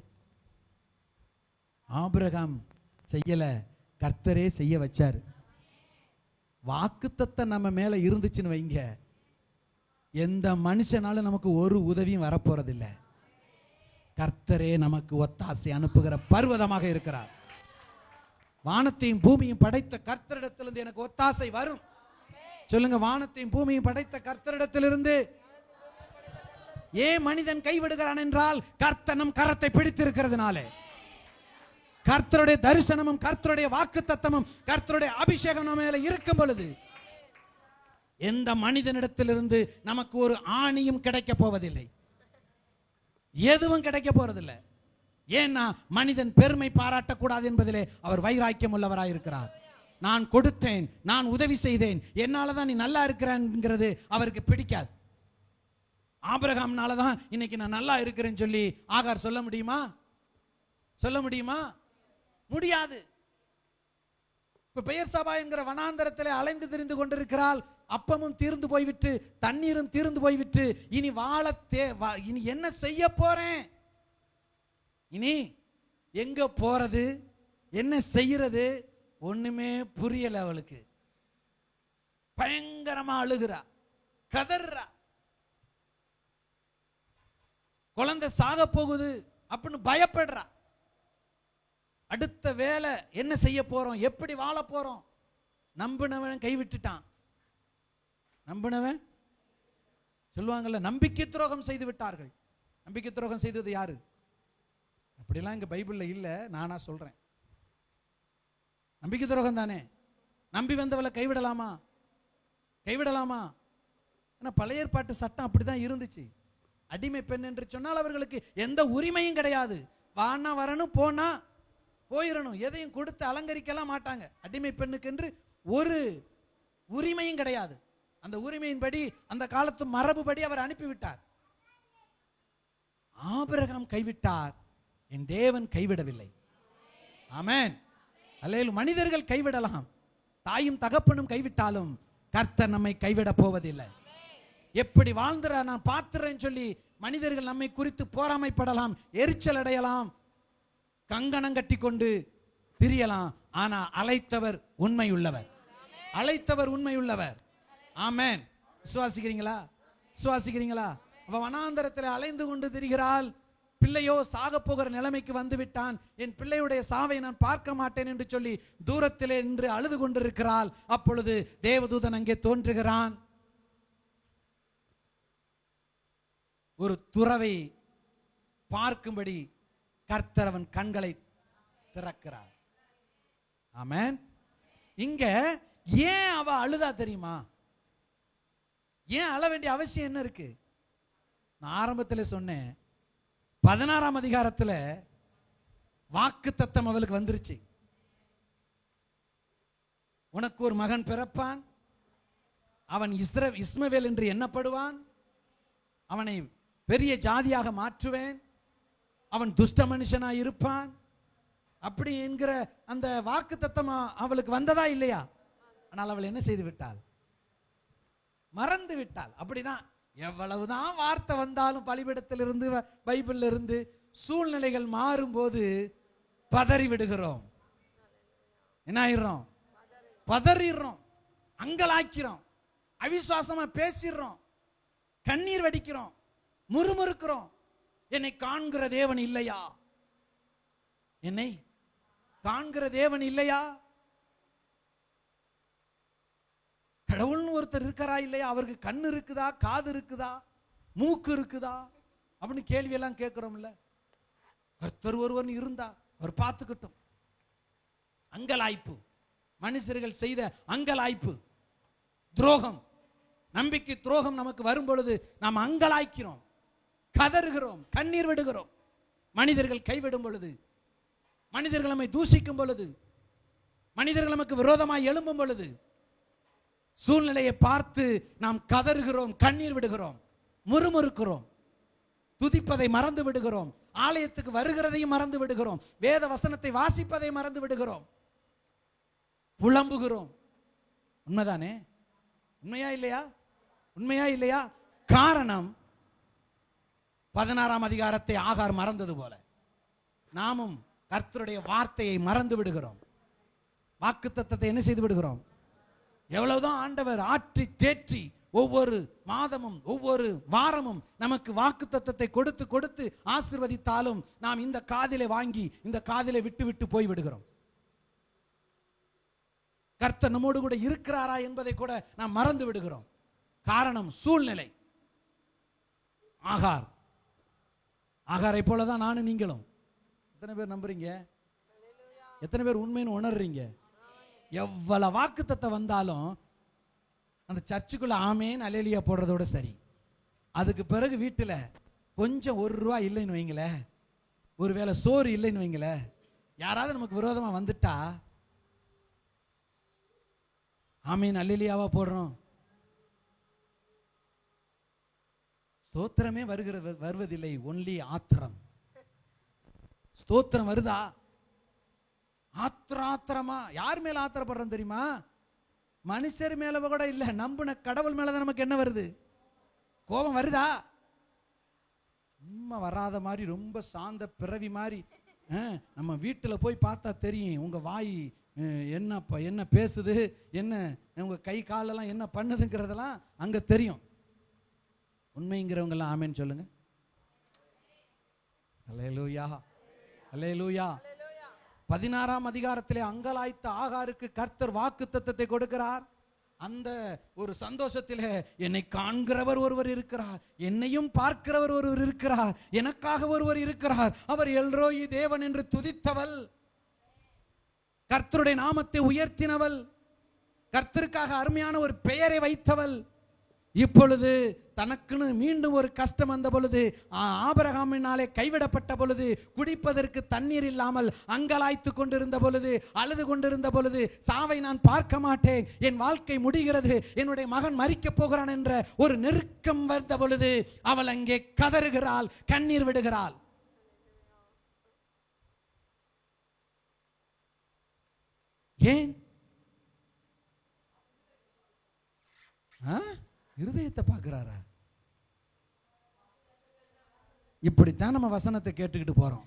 Speaker 1: ஆபிரகாம் செய்யல, கர்த்தரே செய்ய வச்சாரு. வாக்குத்தத்தம் நம்ம மேல இருந்துச்சுன்னு வைங்க, எந்த மனுஷனாலும் நமக்கு ஒரு உதவியும் வரப்போறதில்லை. கர்த்தரே நமக்கு ஒத்தாசை அனுப்புகிற பர்வதமாக இருக்கிறார். வானத்தையும் பூமியும் படைத்த கர்த்தரிடத்திலிருந்து எனக்கு ஒத்தாசை வரும். சொல்லுங்க, வானத்தையும் பூமியும் படைத்த கர்த்தரிடத்திலிருந்து. ஏன் மனிதன் கைவிடுகிறான் என்றால், கர்த்தனும் கரத்தை பிடித்திருக்கிறதுனாலே. கர்த்தருடைய தரிசனமும் கர்த்தருடைய வாக்குத்தத்தமும் கர்த்தருடைய அபிஷேகம் நம்ம மேல இருக்கும் பொழுது எந்த மனிதனிடத்திலிருந்து நமக்கு ஒரு ஆணியும் கிடைக்க போவதில்லை, எதுவும் கிடைக்க போறதில்லை. ஏன்னா மனிதன் பெருமை பாராட்டக்கூடாது என்பதிலே அவர் வைராக்கியம் உள்ளவராயிருக்கிறார். நான் கொடுத்தேன், நான் உதவி செய்தேன், என்னாலதான் நீ நல்லா இருக்கிறேங்கிறது அவருக்கு பிடிக்காது. ஆபிரகாம்னாலதான் இன்னைக்கு நான் நல்லா இருக்கிறேன்னு சொல்லி ஆகார் சொல்ல முடியுமா? சொல்ல முடியுமா? முடியாது. இப்ப பெயர் சபா என்கிற வனாந்தரத்திலே அலைந்து திரிந்து கொண்டிருக்கிறாள். அப்பமும் தீர்ந்து போய்விட்டு, தண்ணீரும் தீர்ந்து போய்விட்டு, இனி இனி என்ன செய்ய போறேன்? இனி எங்க போறது, என்ன செய்யறது ஒண்ணுமே புரியல அவளுக்கு. பயங்கரமா அழுகிறா, கதறா. குழந்தை சாக போகுது அப்படின்னு பயப்படுறா. அடுத்த வேலை என்ன செய்ய போறோம், எப்படி வாழ போறோம்? நம்பினவன் கைவிட்டுட்டான். நம்பினவன் சொல்லுவாங்கல்ல, நம்பிக்கை துரோகம் செய்து விட்டார்கள். நம்பிக்கை துரோகம் செய்தது யாரு? அப்படிலாம் இங்க பைபிள்ல இல்ல, நானா சொல்றேன். நம்பிக்கை துரோகம் தானே. நம்பி வந்தவளை கைவிடலாமா? கைவிடலாமா? ஆனா பழைய ஏற்பாட்டு சட்டம் அப்படிதான் இருந்துச்சு. அடிமை பெண் என்று சொன்னால் அவர்களுக்கு எந்த உரிமையும் கிடையாது. வானா வரணும், போனா போயிடணும். எதையும் கொடுத்து அலங்கரிக்கலாம் மாட்டாங்க. அடிமை பெண்ணுக்கு என்று ஒரு உரிமையும் கிடையாது. அந்த உரிமையின்படி அந்த காலத்து மரபுபடி அவர் அனுப்பிவிட்டார். ஆபிரகாம் கைவிட்டார், என் தேவன் கைவிடவில்லை. ஆமென். அல்லேலூயா. மனிதர்கள் கைவிடலாம், தாயும் தகப்பனும் கைவிட்டாலும் கர்த்தர் நம்மை கைவிட போவதில்லை. எப்படி வாழ்ந்துற நான் பார்த்துறேன்னு சொல்லி மனிதர்கள் நம்மை குறித்து போராமைப்படலாம், எரிச்சல் அடையலாம், கங்கணம் கட்டி கொண்டு திரியலாம். ஆனா அழைத்தவர் உண்மை உள்ளவர், அழைத்தவர் உண்மை உள்ளவர். ஆமென். விசுவாசிக்கிறீங்களா? விசுவாசிக்கிறீங்களா? அவ வனாந்தரத்தில் அலைந்து கொண்டு திரிகிறாள். பிள்ளையோ சாக போகிற நிலைமைக்கு வந்து விட்டான். என் பிள்ளையுடைய சாவை நான் பார்க்க மாட்டேன் என்று சொல்லி தூரத்திலே நின்று அழுது கொண்டிருக்கிறாள். அப்பொழுது தேவதூதன் அங்கே தோன்றுகிறான். ஒரு துறவை பார்க்கும்படி கர்த்தர் அவன் கண்களை திறக்கிறார். ஆமென். இங்க ஏன் அவ அழுதா தெரியுமா? ஏன் அழ வேண்டிய அவசியம் என்ன இருக்கு? நான் ஆரம்பத்தில் சொன்னேன், 16ஆம் அதிகாரத்தில் வாக்குத்தத்தம் அவளுக்கு வந்துருச்சு. உனக்கு ஒரு மகன் பிறப்பான், அவன் இஸ்மவேல் என்று எண்ணப்படுவான், அவனை பெரிய ஜாதியாக மாற்றுவேன், அவன் துஷ்ட மனுஷனாய் இருப்பான். அப்படி என்கிற அந்த வாக்குத்தத்தம் அவளுக்கு வந்ததா இல்லையா? ஆனால் அவள் என்ன செய்து விட்டாள்? மறந்து விட்டாள். அப்படிதான் எவ்வளவுதான் வார்த்தை வந்தாலும் பலிபீடத்திலிருந்து பைபிள்ல இருந்து சூழ்நிலைகள் மாறும் போது பதறி விடுகிறோம். என்ன ஆயிடுறோம்? பதறிடுறோம், அங்கலாக்கிறோம், அவிசுவாசமா பேசிடுறோம், கண்ணீர் வடிக்கிறோம், முறுமுறுக்கிறோம். என்னை காண்கிற தேவன் இல்லையா? என்னை காண்கிற தேவன் இல்லையா? கடவுள்னு ஒருத்தர் இருக்கிறா இல்லையா? அவருக்கு கண்ணு இருக்குதா, காது இருக்குதா, மூக்கு இருக்குதா அப்படின்னு கேள்வி எல்லாம் கேட்கிறோம்ல. கர்த்தர் ஒருவன் இருந்தா அவர் பார்த்துக்கிட்டும். அங்கலாய்ப்பு, மனுஷர்கள் செய்த அங்கலாய்ப்பு, துரோகம், நம்பிக்கை துரோகம் நமக்கு வரும் பொழுது நாம் அங்கலாய்க்கிறோம், கதறுகிறோம், கண்ணீர் விடுகிறோம். மனிதர்கள் கைவிடும் பொழுது, மனிதர்கள் நம்மை தூஷிக்கும் பொழுது, மனிதர்கள் நமக்கு விரோதமாய் எழும்பும் பொழுது, சூழ்நிலையை பார்த்து நாம் கதறுகிறோம், கண்ணீர் விடுகிறோம், முறுமுறுக்கிறோம், துதிப்பதை மறந்து விடுகிறோம், ஆலயத்துக்கு வருகிறதையும் மறந்து விடுகிறோம், வேத வசனத்தை வாசிப்பதை மறந்து விடுகிறோம், புலம்புகிறோம். உண்மைதானே? உண்மையா இல்லையா? உண்மையா இல்லையா? காரணம் 16ஆம் அதிகாரத்தை ஆகார் மறந்தது போல நாமும் கர்த்தருடைய வார்த்தையை மறந்து விடுகிறோம். வாக்குத்தத்தத்தை என்ன செய்து விடுகிறோம்? எவ்வளவுதான் ஆண்டவர் ஆற்றி தேற்றி ஒவ்வொரு மாதமும் ஒவ்வொரு வாரமும் நமக்கு வாக்குத்தத்தத்தை கொடுத்து கொடுத்து ஆசீர்வதித்தாலும் நாம் இந்த காதிலே வாங்கி இந்த காதிலே விட்டு விட்டு போய் விடுகிறோம். கர்த்தர் நம்மோடு கூட இருக்கிறாரா என்பதை கூட நாம் மறந்து விடுகிறோம். காரணம் சூழ்நிலை. ஆகாரை போலதான் நானும் நீங்களும். எத்தனை பேர் நம்புறீங்க? எத்தனை பேர் உண்மைன்னு உணர்றீங்க? எவ்வளவு வாக்குத்தத்தம் வந்தாலும் அந்த சர்ச்சுக்குள்ள ஆமேன் அல்லேலூயா போடுறதோட சரி. அதுக்கு பிறகு வீட்டில் கொஞ்சம் ₹1 இல்லைன்னு வைங்களே, ஒருவேளை சோறு இல்லைன்னு வைங்களே, யாராவது நமக்கு விரோதமா வந்துட்டா ஆமேன் அல்லேலூயாவா போடுறோம். ஸ்தோத்திரமே வருவதில்லை, ஒன்லி ஆத்திரம். ஸ்தோத்திரம் வருதா? ஆத்திரமா. யார் மேல ஆத்திரப்படுறோம் தெரியுமா? மனுஷர் மேல கூட இல்ல, நம்பின கடவுள் மேலதான் நமக்கு என்ன வருது? கோபம் வருதா? சும்மா வராத மாதிரி ரொம்ப சாந்த பிறவி மாதிரி நம்ம வீட்டில் போய் பார்த்தா தெரியும் உங்க வாய் என்ன பேசுது, என்ன உங்க கை காலெல்லாம் என்ன பண்ணுதுங்கிறதெல்லாம் அங்க தெரியும். உண்மைங்கிறவங்க எல்லாம் ஆமேன்னு சொல்லுங்க. அல்லேலூயா, அல்லேலூயா. 16ஆம் அதிகாரத்திலே அங்கலாய்த்த ஆகாருக்கு கர்த்தர் வாக்குத்தத்தத்தை கொடுக்கிறார். அந்த ஒரு சந்தோஷத்திலே என்னை காண்கிறவர் ஒருவர் இருக்கிறார், என்னையும் பார்க்கிறவர் ஒருவர் இருக்கிறார், எனக்காக ஒருவர் இருக்கிறார், அவர் எல்ரோயி தேவன் என்று துதித்தவள், கர்த்தருடைய நாமத்தை உயர்த்தினவள், கர்த்தருக்காக அருமையான ஒரு பெயரை வைத்தவள், இப்பொழுது தனக்குன்னு மீண்டும் ஒரு கஷ்டம் வந்த பொழுது, ஆபிரகாமினாலே கைவிடப்பட்ட பொழுது, குடிப்பதற்கு தண்ணீர் இல்லாமல் அங்கலாய்த்து கொண்டிருந்த பொழுது, அழுது கொண்டிருந்த பொழுது, சாவை நான் பார்க்க மாட்டேன், என் வாழ்க்கை முடிகிறது, என்னுடைய மகன் மரிக்கப் போகிறான் என்ற ஒரு நெருக்கம் வந்த பொழுது அவள் அங்கே கதறுகிறாள், கண்ணீர் விடுகிறாள். ஏன்? இருதயத்தை பார்க்கிறாரா? இப்படித்தான் நம்ம வசனத்தை கேட்டுக்கிட்டு போறோம்.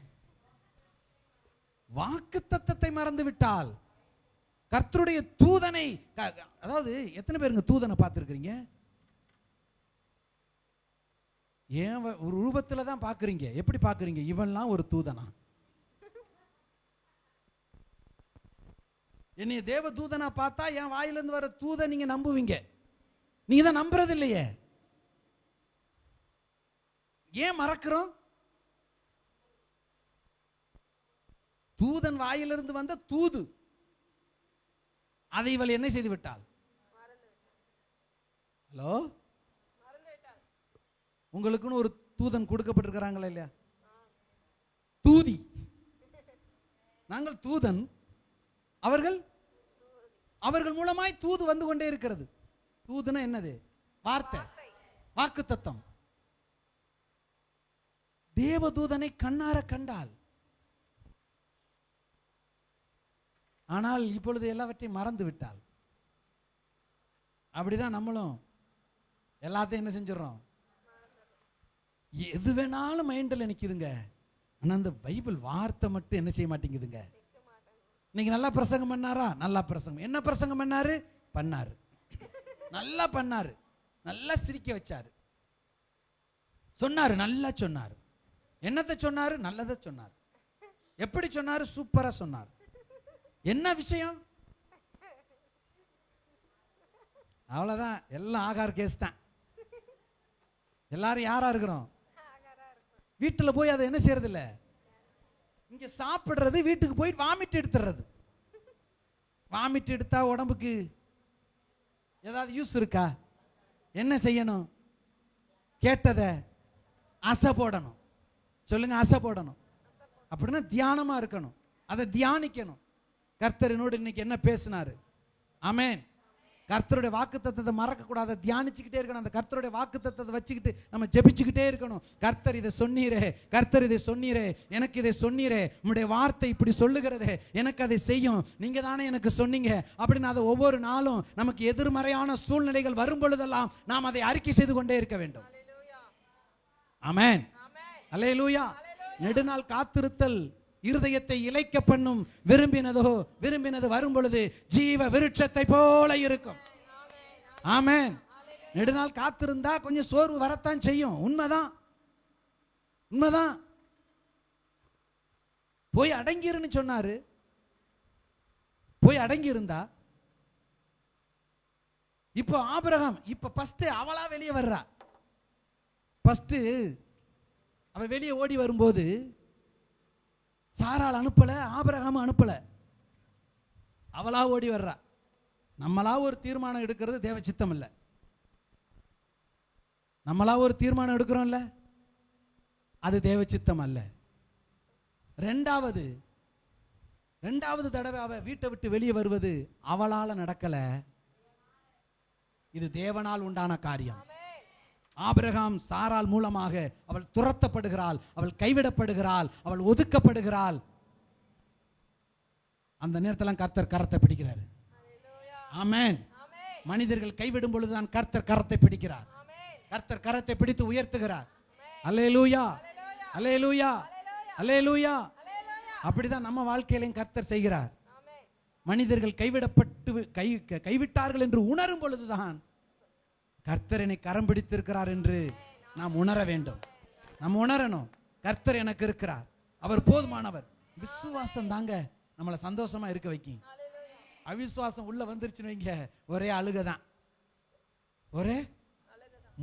Speaker 1: வாக்குத்தத்தத்தை மறந்து விட்டால் கர்த்தருடைய தூதனை, அதாவது எத்தனை பேருங்க தூதனை பார்த்திருக்கிறீங்க? ஏன் ஒரு ரூபத்துல தான் பார்க்கறீங்க? எப்படி பார்க்கறீங்க? இவன்லாம் ஒரு தூதனா? என்னைய தேவ தூதனா பார்த்தா என் வாயிலிருந்து வர தூதன் நீங்க நம்புவீங்க. நீங்க தான் நம்புறது இல்லையே. ஏன் மறக்கிறோம்? தூதன் வாயிலிருந்து வந்த தூது, அதை இவள் என்ன செய்து விட்டாள்? ஹலோ, உங்களுக்குன்னு ஒரு தூதன் கொடுக்கப்பட்டிருக்கிறாங்களா இல்லையா? தூதி. நாங்கள் தூதன், அவர்கள் மூலமாய் தூது வந்து கொண்டே இருக்கிறது. தூதுனா என்னது? வார்த்தை, வாக்குத்தத்தம். தேவதூதனை கண்ணார கண்டாள். ஆனால் இப்பொழுது எல்லாவற்றையும் மறந்து விட்டாள். அப்படிதான் நம்மளும் எல்லாத்தையும் என்ன செஞ்சிடறோம்? எது வேணாலும் மைண்டில் நிக்குதுங்க. ஆனா அந்த பைபிள் வார்த்தை மட்டும் என்ன செய்ய மாட்டேங்குதுங்க. இன்னைக்கு நல்லா பிரசங்கம் பண்ணாரா? நல்லா பிரசங்கம். என்ன பிரசங்கம் பண்ணாரு? பண்ணாரு, நல்லா பண்ணாரு, நல்லா சிரிக்க வச்சாரு, சொன்னாரு, நல்லா சொன்னாரு. என்னத்தை சொன்னாரு? நல்லதை சொன்னாரு. எப்படி சொன்னாரு? சூப்பரா சொன்னாரு. என்ன விஷயம்? அவ்வளவுதான். எல்லாம் ஆகார் கேஸ் தான். எல்லாரும் யாரா இருக்கிறோம்? வீட்டுல போய் அதை என்ன செய்யறது இல்ல. இங்க சாப்பிடுறது, வீட்டுக்கு போய் வாமிட் எடுத்துறது. வாமிட் எடுத்தா உடம்புக்கு ஏதாவது யூஸ் இருக்கா? என்ன செய்யணும்? கேட்டதை அசை போடணும். சொல்லுங்க, அசை போடணும். அப்படின்னா தியானமா இருக்கணும், அதை தியானிக்கணும். கர்த்தர் என்னோடு இன்னைக்கு என்ன பேசினாரு? ஆமென். கர்த்தருடைய வாக்குத்தத்தத்தை மறக்க கூடாது, தியானிச்சுக்கிட்டே இருக்கணும். அந்த கர்த்தருடைய வாக்குத்தத்தத்தை வச்சுக்கிட்டு நம்ம ஜெபிச்சுக்கிட்டே இருக்கணும். கர்த்தர் இதை சொன்னீரே, கர்த்தர் இதை சொன்னீரே, எனக்கு இதை சொன்னீரே, உங்களுடைய வார்த்தை இப்படி சொல்லுகிறதே, எனக்கு அதை செய்யும், நீங்க தானே எனக்கு சொன்னீங்க அப்படின்னு அதை ஒவ்வொரு நாளும் நமக்கு எதிர்மறையான சூழ்நிலைகள் வரும் பொழுதெல்லாம் நாம் அதை அறிக்கை செய்து கொண்டே இருக்க வேண்டும். ஆமென், அல்லேலூயா. நெடுநாள் காத்திருத்தல் இருதயத்தை இளைக்க பண்ணும். விரும்பினது வரும் பொழுது ஜீவ விருட்சத்தை போல இருக்கும். ஆமென். நெடுநாள் காத்திருந்தா கொஞ்சம் சோர்வு வரத்தான் செய்யும். உண்மைதான். போய் அடங்கிருன்னு சொன்னாரு. போய் அடங்கி இருந்தா. இப்போ ஆபிரகாம் இப்ப ஃபர்ஸ்ட் அவளா வெளியே வர்றா. ஃபர்ஸ்ட் அவ வெளியே ஓடி வரும்போது சாராள் அனுப்பல, ஆபிரகாம் அனுப்பல, அவளா ஓடி வர்றா. நம்மளா ஒரு தீர்மானம் எடுக்கிறது தேவ சித்தம் இல்ல. நம்மளா ஒரு தீர்மானம் எடுக்கிறோம்ல, அது தேவ சித்தம் அல்ல. ரெண்டாவது தடவை அவ வீட்டை விட்டு வெளியே வருவது அவளால நடக்கல, இது தேவனால் உண்டான காரியம். ஆபிரகாம் சாராள் மூலமாக அவள் துரத்தப்படுகிறாள், அவள் கைவிடப்படுகிறாள், அவள் ஒதுக்கப்படுகிறாள். அந்த நேரத்தில் கர்த்தர் கரத்தை பிடிக்கிறார். ஆமென். மனிதர்கள் கைவிடும் பொழுதுதான் கர்த்தர் கரத்தை பிடிக்கிறார். கர்த்தர் கரத்தை பிடித்து உயர்த்துகிறார். அல்லேலூயா, அல்லேலூயா, அல்லேலூயா. அப்படிதான் நம்ம வாழ்க்கையிலையும் கர்த்தர் செய்கிறார். மனிதர்கள் கைவிட்டார்கள் என்று உணரும் பொழுதுதான் கர்த்தர் என்னை கரம் பிடித்திருக்கிறார் என்று நாம் உணர வேண்டும். நாம் உணரணும், கர்த்தர் எனக்கு இருக்கிறார், அவர் போதுமானவர். விசுவாசம் தாங்க நம்மளை சந்தோஷமா இருக்க வைக்கும். அவிசுவாசம் உள்ள வந்துருச்சுன்னு வைங்க, ஒரே அழுகதான், ஒரே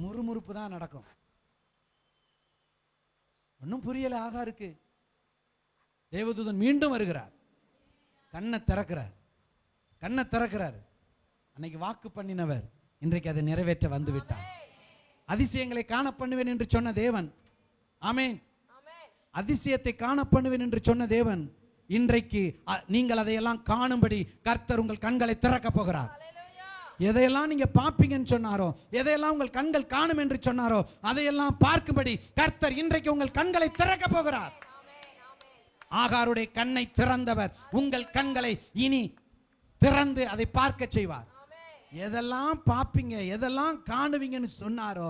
Speaker 1: முறுமுறுப்பு தான் நடக்கும். ஒன்னும் புரியல. ஆகாருக்கு தேவதூதன் மீண்டும் வருகிறார், கண்ணை திறக்கிறார். அன்னைக்கு வாக்கு பண்ணினவர் இன்றைக்கு அதை நிறைவேற்ற வந்து விட்டார். அதிசயங்களை காண பண்ணுவேன் என்று சொன்ன தேவன், ஆமென், அதிசயத்தை காண பண்ணுவேன் என்று சொன்ன தேவன், இன்றைக்கு நீங்கள் அதையெல்லாம் காணும்படி கர்த்தர் உங்கள் கண்களை திறக்க போகிறார். எதையெல்லாம் நீங்க பார்ப்பீங்கன்னு சொன்னாரோ, எதையெல்லாம் உங்கள் கண்கள் காணும் என்று சொன்னாரோ, அதையெல்லாம் பார்க்கும்படி கர்த்தர் இன்றைக்கு உங்கள் கண்களை திறக்க போகிறார். ஆகாருடைய கண்ணை திறந்தவர் உங்கள் கண்களை இனி திறந்து அதை பார்க்க செய்வார். எதெல்லாம் பார்ப்பீங்க, எதெல்லாம் காணுவீங்கன்னு சொன்னாரோ,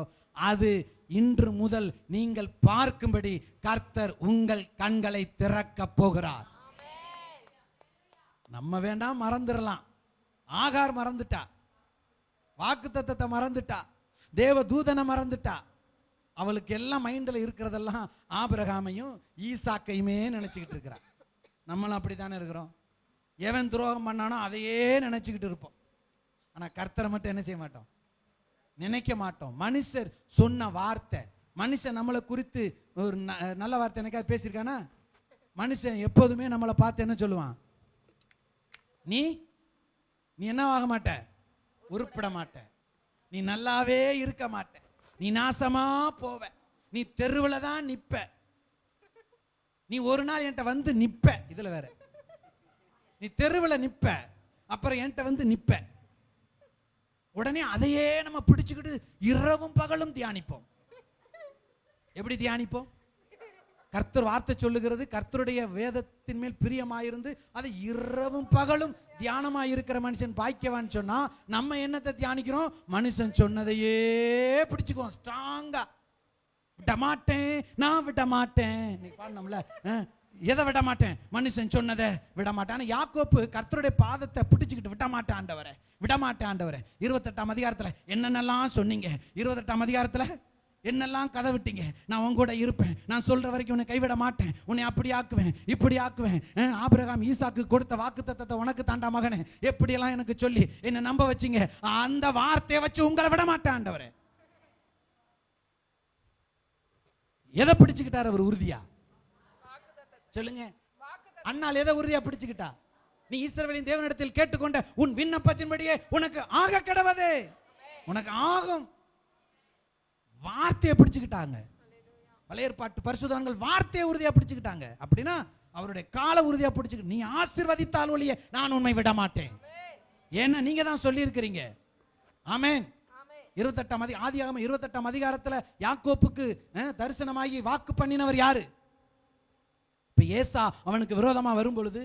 Speaker 1: அது இன்று முதல் நீங்கள் பார்க்கும்படி கர்த்தர் உங்கள் கண்களை திறக்க போகிறார். நம்ம வேண்டாம் மறந்துடலாம். ஆகார் மறந்துட்டா, வாக்குத்தத்தத்தை மறந்துட்டா, தேவ தூதனை மறந்துட்டா. அவளுக்கு எல்லாம் மைண்டில் இருக்கிறதெல்லாம் ஆபிரகாமையும் ஈசாக்கையுமே நினைச்சுக்கிட்டு இருக்கிறா. நம்மளும் அப்படித்தானே இருக்கிறோம். எவன் துரோகம் பண்ணானோ அதையே நினைச்சுக்கிட்டு இருப்போம். ஆனா கர்த்தரை மட்டும் என்ன செய்ய மாட்டோம், நினைக்க மாட்டோம். மனுஷர் சொன்ன வார்த்தை, மனுஷன் நம்மளை குறித்து ஒரு நல்ல வார்த்தை எனக்காவது பேசியிருக்கானா? மனுஷன் எப்போதுமே நம்மளை பார்த்து என்ன சொல்லுவான், நீ என்னவாக மாட்ட, உருப்பிட மாட்ட, நீ நல்லாவே இருக்க மாட்ட, நீ நாசமா போவ, நீ தெருவில் தான் நிப்ப, நீ ஒரு நாள் என்கிட்ட வந்து நிப்ப. இதுல வேற நீ தெருவில் நிப்ப, அப்புறம் என்கிட்ட வந்து நிப்ப. உடனே அதையே நம்ம பிடிச்சுக்கிட்டு இரவும் பகலும் தியானிப்போம். எப்படி தியானிப்போம்? கர்த்தர் வார்த்தை சொல்லுகிறது, கர்த்தருடைய வேதத்தின் மேல் பிரியமாயிருந்து அதை இரவும் பகலும் தியானமாயிருக்கிற மனுஷன் பாக்கியவான்னு சொன்னா, நம்ம என்னத்தை தியானிக்கிறோம்? மனுஷன் சொன்னதையே பிடிச்சுக்குவோம் ஸ்ட்ராங்கா. விட மாட்டேன், நான் விட மாட்டேன். நீ பாடணும்ல, எதை விட மாட்டேன்? மனுஷன் சொன்னதை விட மாட்டேன். யாக்கோப்பு கர்த்தருடைய பாதத்தை பிடிச்சுக்கிட்டு விட மாட்டேன் ஆண்டவரே, விட மாட்டேன் ஆண்டவரே. 28ஆம் அதிகாரத்துல என்னென்னலாம் சொன்னீங்க, 28ஆம் அதிகாரத்துல என்னெல்லாம் கதை விட்டீங்க, நான் உன் கூட இருப்பேன், நான் சொல்ற வரைக்கும் உன்னை கைவிட மாட்டேன், உன்னை அப்படி ஆக்குவேன், இப்படி ஆக்குவேன். ஆபிரகாம் ஈசாக்கு கொடுத்த வாக்குத்தத்தத்தை உனக்கு தாண்டா மகனே, எப்படியெல்லாம் எனக்கு சொல்லி என்னை நம்ப வச்சீங்க, அந்த வார்த்தையை வச்சு உங்களை விட மாட்டேன் ஆண்டவரே. எதை பிடிச்சுக்கிட்டார் அவர் உறுதியா? சொல்லுங்க. அண்ணால் எதை உறுதியா பிடிச்சுக்கிட்டா? நீ இஸ்ரவேலின் தேவனிடத்தில் கேட்டுக்கொண்ட உன் விண்ணப்பத்தின்படியே உனக்கு ஆக கிடவது, உனக்கு ஆகும். வார்த்தையை பிடிச்சுக்கிட்டாங்க. பழைய ஏற்பாட்டு பரிசுத்தவான்கள் வார்த்தையை உறுதியா பிடிச்சுக்கிட்டாங்க. அப்படின்னா அவருடைய கால உறுதியா பிடிச்சுக்கிட்டு, நீ ஆசீர்வதித்தால் ஒழிய நான் உண்மை விட மாட்டேன். ஏன்னா நீங்க தான் சொல்லி இருக்கிறீங்க. ஆமென். 28ஆம் ஆதியாகமம் 28ஆம் அதிகாரத்துல யாக்கோப்புக்கு தரிசனமாகி வாக்கு பண்ணினவர் யாரு? இப்ப ஏசா அவனுக்கு விரோதமா வரும் பொழுது,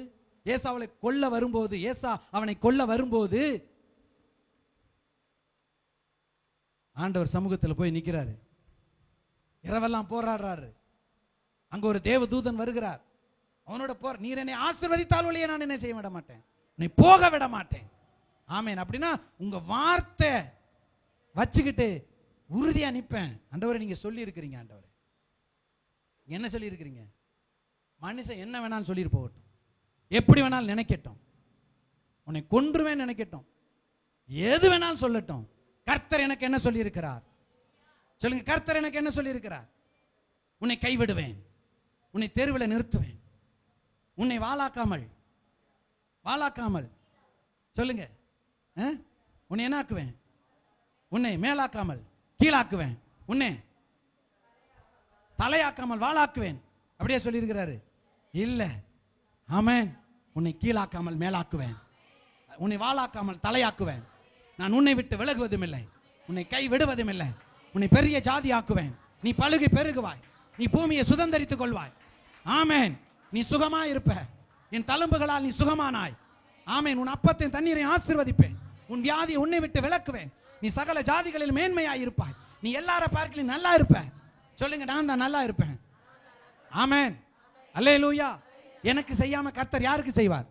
Speaker 1: ஏசா அவளை கொல்ல வரும்போது, ஏசா அவனை கொல்ல வரும்போது ஆண்டவர் சமூகத்தில் போய் நிற்கிறாரு. இரவெல்லாம் போராடுறாரு. அங்க ஒரு தேவ தூதன் வருகிறார். அவனோட நீர் என்னை ஆசீர்வதித்தால் ஒழிய நான் என்ன செய்ய விட மாட்டேன், உன்னை போக விட மாட்டேன். ஆமென். அப்படின்னா உங்க வார்த்தை வச்சுக்கிட்டு உறுதியா நிற்பேன். ஆண்டவரே நீங்க சொல்லி இருக்கிறீங்க. ஆண்டவரே என்ன சொல்லி இருக்கிறீங்க? மனுஷன் என்ன வேணாலும் சொல்லிட்டு போகட்டும், எப்படி வேணாலும் நினைக்கட்டும், உன்னை கொன்றுவேன் நினைக்கட்டும், எது வேணாலும் சொல்லட்டும், கர்த்தர் எனக்கு என்ன சொல்லி இருக்கிறார்? சொல்லுங்க. கர்த்தர் எனக்கு என்ன சொல்லி இருக்கிறார்? உன்னை கைவிடுவேன், உன்னை தெருவில் நிறுத்துவேன், உன்னை வாளாக்காமல் சொல்லுங்க, உன்னை என்ன ஆக்குவேன்? உன்னை மேலாக்காமல் கீழாக்குவேன், உன்னை தலையாக்காமல் வாளாக்குவேன். அப்படியே சொல்லி இருக்கிறாரு. இல்ல, ஆமென். உன்னை கீழாக்காமல் மேலாக்குவேன், உன்னை வாளாக்காமல் தலையாக்குவேன். நான் உன்னை விட்டு விலகுவதும் இல்லை, உன்னை கை விடுவதும் இல்லை. உன்னை பெரிய ஜாதி ஆக்குவேன், நீ பழுகி பெருகுவாய், நீ பூமியை சுதந்தரித்துக் கொள்வாய். ஆமென். நீ சுகமா இருப்ப, என் தழும்புகளால் நீ சுகமானாய். ஆமென். உன் அப்பத்தின் தண்ணீரை ஆசீர்வதிப்பேன், உன் வியாதியை உன்னை விட்டு விலக்குவேன். நீ சகல ஜாதிகளில் மேன்மையாய் இருப்பாய், நீ எல்லார பார்க்கலையும் நல்லா இருப்ப. சொல்லுங்க, நான் தான் நல்லா இருப்பேன். ஆமென். அல்லேலூயா. எனக்கு செய்யாம கர்த்தர் யாருக்கு செய்வார்?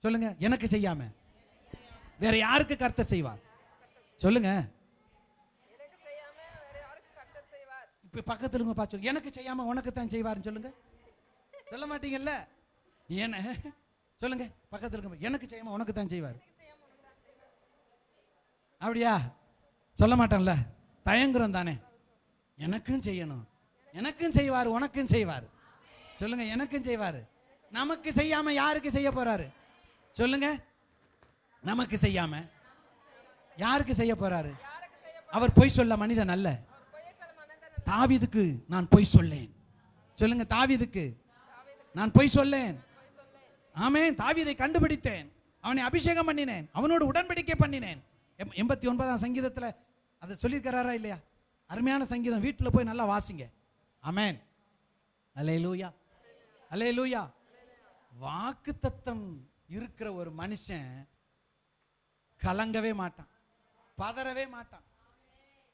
Speaker 1: சொல்லுங்க. எனக்கு செய்யாம வேற யாருக்கு கர்த்தர் செய்வார்? சொல்லுங்க. இப்ப பக்கத்துல பார்த்து எனக்கு செய்யாம உனக்கு தான் செய்வார்னு சொல்லுங்க. சொல்ல மாட்டீங்கல்ல? என்ன சொல்லுங்க. பக்கத்துல எனக்கு செய்யாம உனக்கு தான் செய்வார். அப்படியா? சொல்ல மாட்டேன்ல, தயங்குறோம் தானே. எனக்கும் செய்யணும், எனக்கும் செய்வார், உனக்கும் செய்வார். சொல்லுங்க. எனக்கும் செய்வார். நமக்கு செய்யாம யாருக்கு செய்ய போறாரு? சொல்லுங்க. நமக்கு செய்யாம யாருக்கு செய்ய போறாரு? அவர் பொய் சொல்ல மனிதன் அல்ல. தாவீதுக்கு நான் பொய் சொல்லேன். சொல்லுங்க, தாவீதுக்கு நான் பொய் சொல்லேன். ஆமென். தாவீதை கண்டுபிடித்தேன், அவனை அபிஷேகம் பண்ணினேன், அவனோடு உடன்படிக்கை பண்ணினேன். 89ஆம் சங்கீதத்துல அதை சொல்லியிருக்கிறாரா இல்லையா? அருமையான சங்கீதம், வீட்டுல போய் நல்லா வாசிங்க. ஆமென். அல்லேலூயா, அல்லேலூயா. வாக்குத்தத்தம் இருக்கிற ஒரு மனுஷன் கலங்கவே மாட்டான், பதறவே மாட்டான்.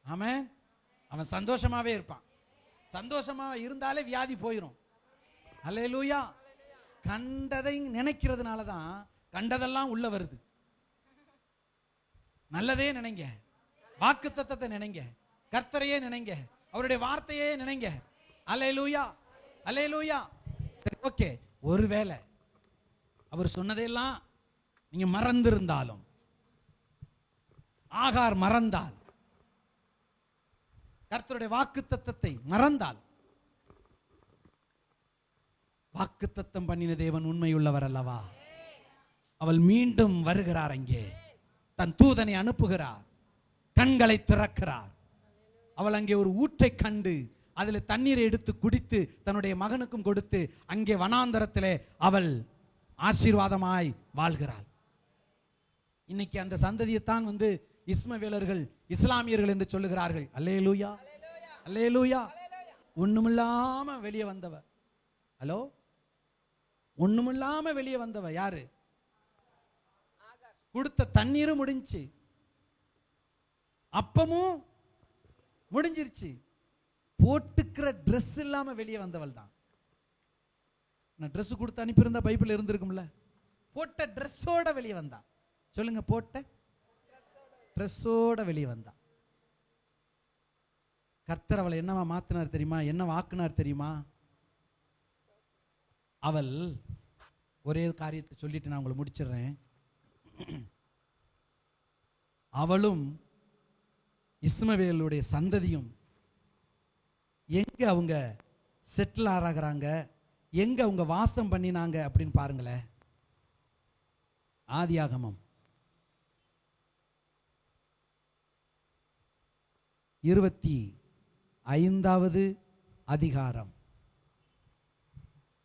Speaker 1: ஆமென். அவன் சந்தோஷமாவே இருப்பான். சந்தோஷமா இருந்தாலே வியாதி போயிடும். அல்லேலூயா. கண்டதை நினைக்கிறதுனால தான் கண்டதெல்லாம் உள்ள வருது. நல்லதே நினைங்க, வாக்குத்தத்தத்தை நினைங்க, கர்த்தரையே நினைங்க, அவருடைய வார்த்தையே நினைங்க. அல்லேலூயா, அல்லேலூயா. சரி, ஓகே. ஒருவேளை அவர் சொன்னதையெல்லாம் நீங்க மறந்திருந்தாலும், ஆகார் மறந்தால், கர்த்தருடைய வாக்குத்தத்தத்தை மறந்தால், வாக்குத்தத்தம் பண்ணின தேவன் உண்மையுள்ளவர் அல்லவா? அவள் மீண்டும் வருகிறார், அங்கே தன் தூதனை அனுப்புகிறார், கண்களை திறக்கிறார். அவள் அங்கே ஒரு ஊற்றை கண்டு அதில் தண்ணீரை எடுத்து குடித்து தன்னுடைய மகனுக்கும் கொடுத்து அங்கே வனாந்தரத்திலே அவள் ஆசீர்வாதமாய் வாழ்கிறாள். இன்னைக்கு அந்த சந்ததியைத்தான் இஸ்மவேலர்கள், இஸ்லாமியர்கள் என்று சொல்லுகிறார்கள். அல்லேலூயா, அல்லேலூயா. ஒண்ணுமில்லாம வெளியே வந்தவ. ஹலோ, ஒண்ணுமில்லாம வெளியே வந்தவ யாரு? கொடுத்த தண்ணீரும் முடிஞ்சு, அப்பமும் முடிஞ்சிருச்சு, போட்டுக்கிற ட்ரெஸ் இல்லாம வெளியே வந்தவள் தான். நான் ட்ரெஸ் கொடுத்து அனுப்பியிருந்தா பைபிள் இருந்திருக்கும்ல. போட்ட ட்ரெஸ்ஸோட வெளியே வந்தா. சொல்லுங்க, போட்ட ட்ரெஸ்ஸோட வெளியே வந்தா. கர்த்தர் அவளை என்னவா மாத்தினார் தெரியுமா? என்ன வாக்குனார் தெரியுமா? அவள் ஒரே காரியத்தை சொல்லிட்டு நான் உங்களை முடிச்சிடுறேன். அவளும் இஸ்மவேலுடைய சந்ததியும் எங்க அவங்க செட்டில் ஆகிறாங்க, எங்க அவங்க வாசம் பண்ணினாங்க அப்படின்னு பாருங்களேன். ஆதியாகமம் 25வது அதிகாரம்.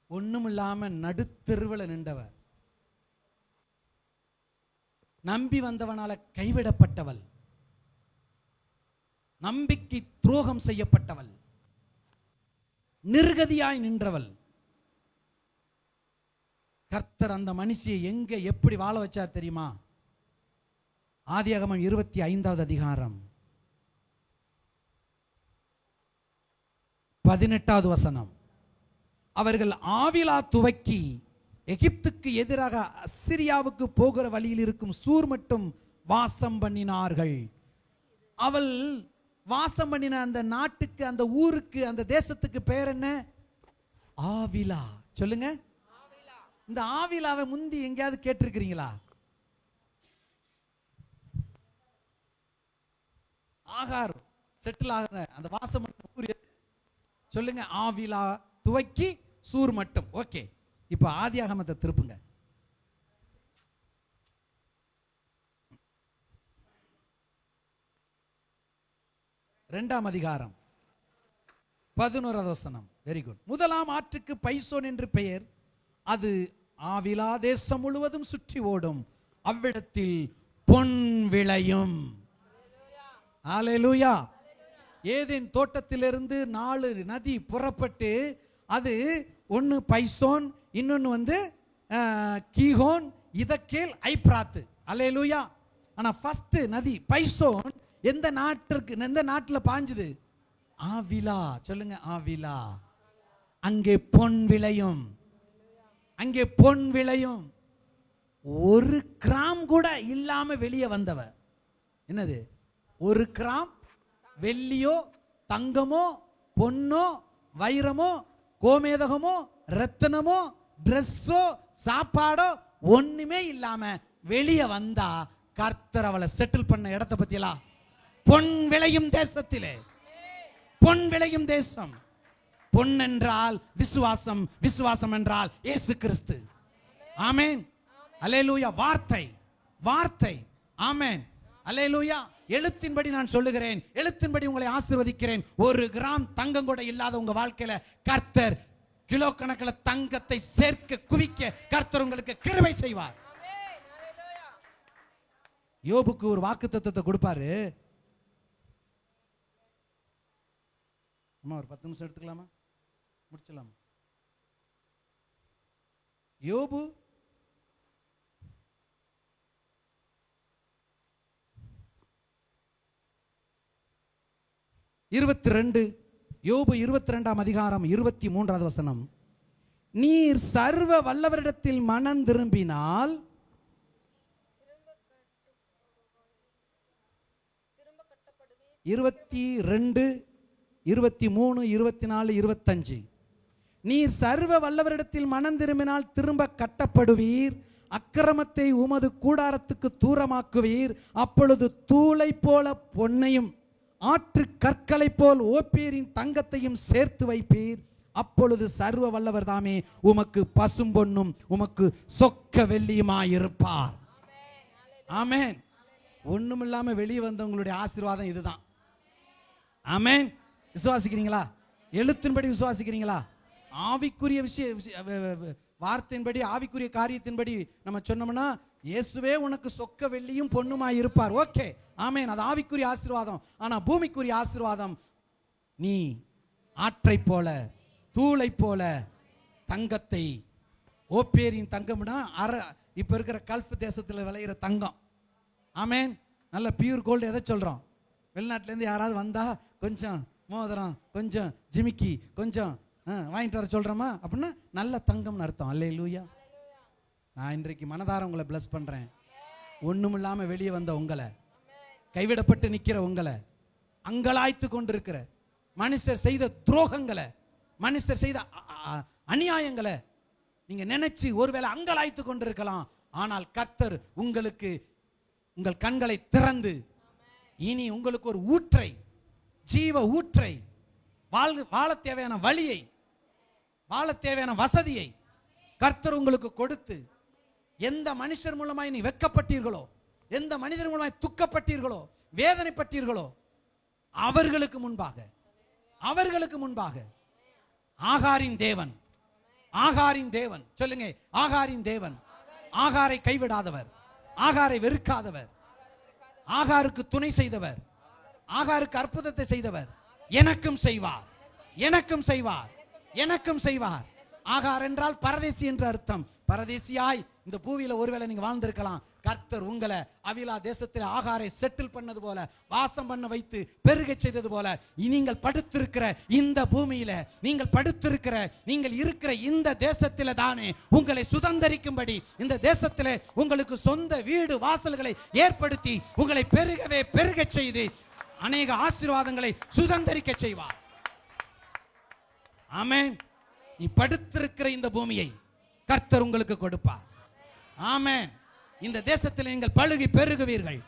Speaker 1: ஒண்ணுமில்லாம நடுத்தெருவில் நின்றவ, நம்பி வந்தவனால கைவிடப்பட்டவள், நம்பிக்கை துரோகம் செய்யப்பட்டவள், நிர்கதியாய் நின்றவள். கர்த்தர் அந்த மனுஷியை எங்க எப்படி வாழ வச்சார் தெரியுமா? ஆதியாகமம் 25வது அதிகாரம் 18வது வசனம். அவர்கள் ஆவிலா துவக்கி எகிப்துக்கு எதிராக அசிரியாவுக்கு போகிற வழியில் இருக்கும் சூர் மட்டும் வாசம் பண்ணினார்கள். அவள் வாசம் பண்ணின அந்த நாட்டுக்கு, அந்த ஊருக்கு, அந்த தேசத்துக்கு பேர் என்ன? ஆவிலா. சொல்லுங்க, இந்த ஆவிலாவை முந்தி எங்கேயாவது கேட்டிருக்கிறீங்களா? ஆகார் செட்டில் ஆகிற அந்த வாசம் ஊர் சொல்லுங்க, ஆவிலா துவக்கி சூர் மட்டும். ஓகே, இப்ப ஆதியாகமத்தை திருப்புங்க. இரண்டாம் அதிகாரம் 11வது வசனம். Very good. முதலாம் ஆற்றுக்கு பைசோன் என்று பெயர். அது ஆவிலா தேசம் முழுவதும் சுற்றி ஓடும். அவ்விடத்தில் பொன் விளையும். அல்லேலூயா. ஏதேன் தோட்டத்திலிருந்து 4 நதி புறப்பட்டு, அது ஒன்னு பைசோன், இன்னொன்னு கீகோன், இதக்கேல், ஐப்ராத்து. அல்லேலூயா. ஆனா ஃபர்ஸ்ட் நதி பைசோன் எந்த நாட்டுல பாஞ்சுது? ஆவிலா. சொல்லுங்க, ஆவிலா. அங்கே பொன் விளையும், அங்கே பொன் விளையும். 1 கிராம் கூட இல்லாம வெளியே வந்தவ. என்னது? 1 கிராம் வெள்ளியோ தங்கமோ பொன்னோ வைரமோ கோமேதகமோ ரத்தனமோ டிரெஸ்ஸோ சாப்பாடோ ஒண்ணுமே இல்லாம வெளியே வந்தா கர்த்தர் அவளை செட்டில் பண்ண இடத்தை பத்தியெல்லாம். பொன் விளையும் தேசத்திலே, பொன் விளையும் தேசம். பொன் என்றால் விசுவாசம், விசுவாசம் என்றால் இயேசு கிறிஸ்து. ஆமென், அல்லேலூயா. வார்த்தை, வார்த்தை. ஆமென். அல்லேலூயா. எழுத்தின்படி நான் சொல்லுகிறேன், எழுத்தின்படி உங்களை ஆசீர்வதிக்கிறேன். 1 கிராம் தங்கம் கூட இல்லாத உங்க வாழ்க்கையில கர்த்தர் கிலோ கணக்கில் தங்கத்தை சேர்க்க குவிக்க கர்த்தர் உங்களுக்கு கிருபை செய்வார். யோபுக்கு ஒரு வாக்குத்தத்தத்தை கொடுப்பாரு. அம்மா ஒரு 10 நிமிஷம் எடுத்துக்கலாமா? முடிச்சலாமா? யோபு யோபு 22ஆம் அதிகாரம் 23வது வசனம். நீர் சர்வ வல்லவரிடத்தில் மனம் திரும்பினால் 22, 23, 24, 25. நீர் சர்வ வல்லவரிடத்தில் மனம் திரும்பினால் திரும்ப கட்டப்படுவீர், அக்கிரமத்தை உமது கூடாரத்துக்கு தூரமாக்குவீர். அப்பொழுது தூளை போல பொன்னையும் ஆற்று கற்களை போல் ஓப்பீரின் தங்கத்தையும் சேர்த்து வைப்பீர். அப்பொழுது சர்வ வல்லவர் தாமே உமக்கு பசும் பொன்னும் உமக்கு சொக்க வெள்ளியுமாயிருப்பார். ஆமென். ஒண்ணுமில்லாம வெளியே வந்தவங்களுடைய ஆசீர்வாதம் இதுதான். ஆமென். விசுவாசிக்கிறீங்களா? எழுத்தின்படி விசுவாசிக்கிறீங்களா? ஆவிக்குரிய வார்த்தையின்படி ஆவிக்குரிய காரியத்தின்படி நம்ம சொன்னோம்னா இயேசுவே உனக்கு சொக்க வெள்ளியும் பொன்னுமாய் இருப்பார். ஓகே, ஆமென். அது ஆவிக்குரிய ஆசீர்வாதம். ஆனா பூமிக்குரிய ஆசீர்வாதம், நீ ஆற்றை போல தூளை போல தங்கத்தை, ஓப்பேரின் தங்கம்னா இப்ப இருக்கிற கல்ஃப் தேசத்தில் விளையிற தங்கம். ஆமென். நல்ல பியூர் கோல்டு. எதை சொல்றோம்? வெளிநாட்டுல இருந்து யாராவது வந்தா கொஞ்சம் மோதிரம், கொஞ்சம் ஜிமிக்கி, கொஞ்சம் வாங்கிட்டு வர சொல்றோமா? அப்படின்னா நல்ல தங்கம்னு அர்த்தம். அல்லேலூயா. நான் இன்றைக்கு மனதார உங்களை பிளஸ் பண்றேன். ஒண்ணுமில்லாம வெளியே வந்த உங்களை, கைவிடப்பட்டு நிக்கிற உங்களை, அங்கலாய்த்து கொண்டிருக்கிற மனுஷர் செய்த துரோகங்களை, மனுஷர் செய்த அநியாயங்களை நீங்க நினைச்சு ஒருவேளை அங்கலாய்த்து கொண்டிருக்கலாம். ஆனால் கர்த்தர் உங்களுக்கு உங்கள் கண்களை திறந்து இனி உங்களுக்கு ஒரு ஊற்றை, ஜீவ ஊற்றை, வாழ தேவையான வழியை, வாழ தேவையான வசதியை கர்த்தர் உங்களுக்கு கொடுத்து, எந்த மனுஷர் மூலமாய் நீ வெட்கப்பட்டீர்களோ, எந்த மனிதர் மூலமாய் துக்கப்பட்டீர்களோ, வேதனைப்பட்டீர்களோ, அவர்களுக்கு முன்பாக ஆகாரின் தேவன், ஆகாரின் தேவன் சொல்லுங்க, ஆகாரின் தேவன், ஆகாரை கைவிடாதவர், ஆகாரை வெறுக்காதவர், ஆகாருக்கு துணை செய்தவர், ஆகாருக்கு அற்புதத்தை செய்தவர் எனக்கும் செய்வார், எனக்கும் செய்வார், எனக்கும் செய்வார். ஆகார் என்றால் பரதேசி என்று அர்த்தம். பரதேசியாய் இந்த பூவியில ஒருவேளை நீங்க வாழ்ந்திருக்கலாம். கர்த்தர் உங்களை அவிலா தேசத்தில் ஆகாரை செட்டில் பண்ணது போல, வாசம் பண்ண வைத்து பெருக செய்தது போல, நீங்கள் படுத்திருக்கிற இந்த பூமியில, நீங்கள் படுத்திருக்கிற, நீங்கள் இருக்கிற இந்த தேசத்தில தானே உங்களை சுதந்தரிக்கும்படி, இந்த தேசத்திலே உங்களுக்கு சொந்த வீடு வாசல்களை ஏற்படுத்தி உங்களை பெருகவே பெருக செய்து அநேக ஆசீர்வாதங்களை சுதந்தரிக்க செய்வார். ஆமென். நீ படுத்திருக்கிற இந்த பூமியை கர்த்தர் உங்களுக்கு கொடுப்பார். ஆமென். இந்த தேசத்தில் நீங்கள் பழுகி பெருகுவீர்கள்.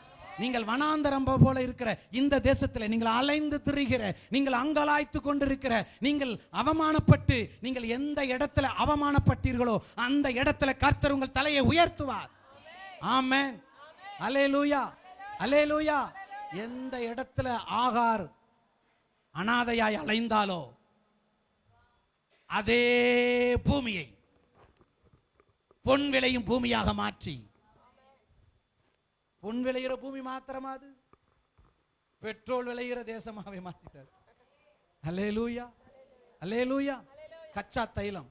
Speaker 1: நீங்கள் வனாந்தரம் போல இருக்கிற இந்த தேசத்தில் நீங்கள் அலைந்து திரிகிற, நீங்கள் அங்கலாய்த்து கொண்டிருக்கிற, நீங்கள் அவமானப்பட்டு, நீங்கள் எந்த இடத்துல அவமானப்பட்டீர்களோ அந்த இடத்துல கர்த்தர் உங்கள் தலையை உயர்த்துவார். ஆமென். அல்லேலூயா, அல்லேலூயா. எந்த இடத்துல ஆகார் அனாதையாய் அலைந்தாலோ அதே பூமியை பொன் விளையும் பூமியாக மாற்றி, பொன் விளைகிற பூமி மாத்திரமா அது பெட்ரோல் விளைகிற தேசமாகவே மாத்திட்டார். அல்லேலூயா, அல்லேலூயா. கச்சா தைலம்,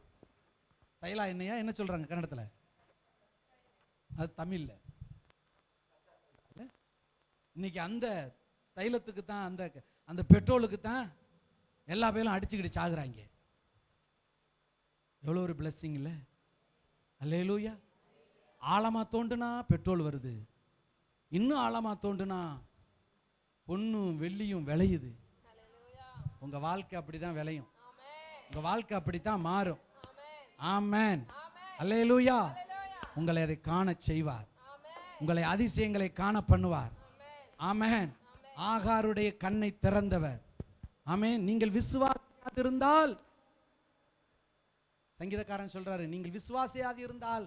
Speaker 1: தைலா எண்ணெயா என்ன சொல்றாங்க கன்னடத்துல? அது தமிழ்ல. இன்னைக்கு அந்த தைலத்துக்கு தான், அந்த பெட்ரோலுக்கு தான் எல்லா பேரும் அடிச்சுக்கிட்டு சாகுறாங்க. எவ்வளவு ஒரு பிளஸிங் இல்ல? அல்லேலூயா. ஆழமா தோண்டுனா பெட்ரோல் வருது, இன்னும் ஆழமா தோண்டுனா பொன்னும் வெள்ளியும் விளையுது. உங்க வாழ்க்கை அப்படிதான் விளையும், உங்க வாழ்க்கை அப்படித்தான் மாறும். ஆமென். அல்லேலூயா. உங்களை அதை காண செய்வார், உங்களை அதிசயங்களை காண பண்ணுவார். ஆமென். ஆகாருடைய கண்ணை திறந்தவர். ஆமென். நீங்கள் விசுவாசியாது இருந்தால், சங்கீதக்காரன் சொல்றாரு, நீங்கள் விசுவாசியாது இருந்தால்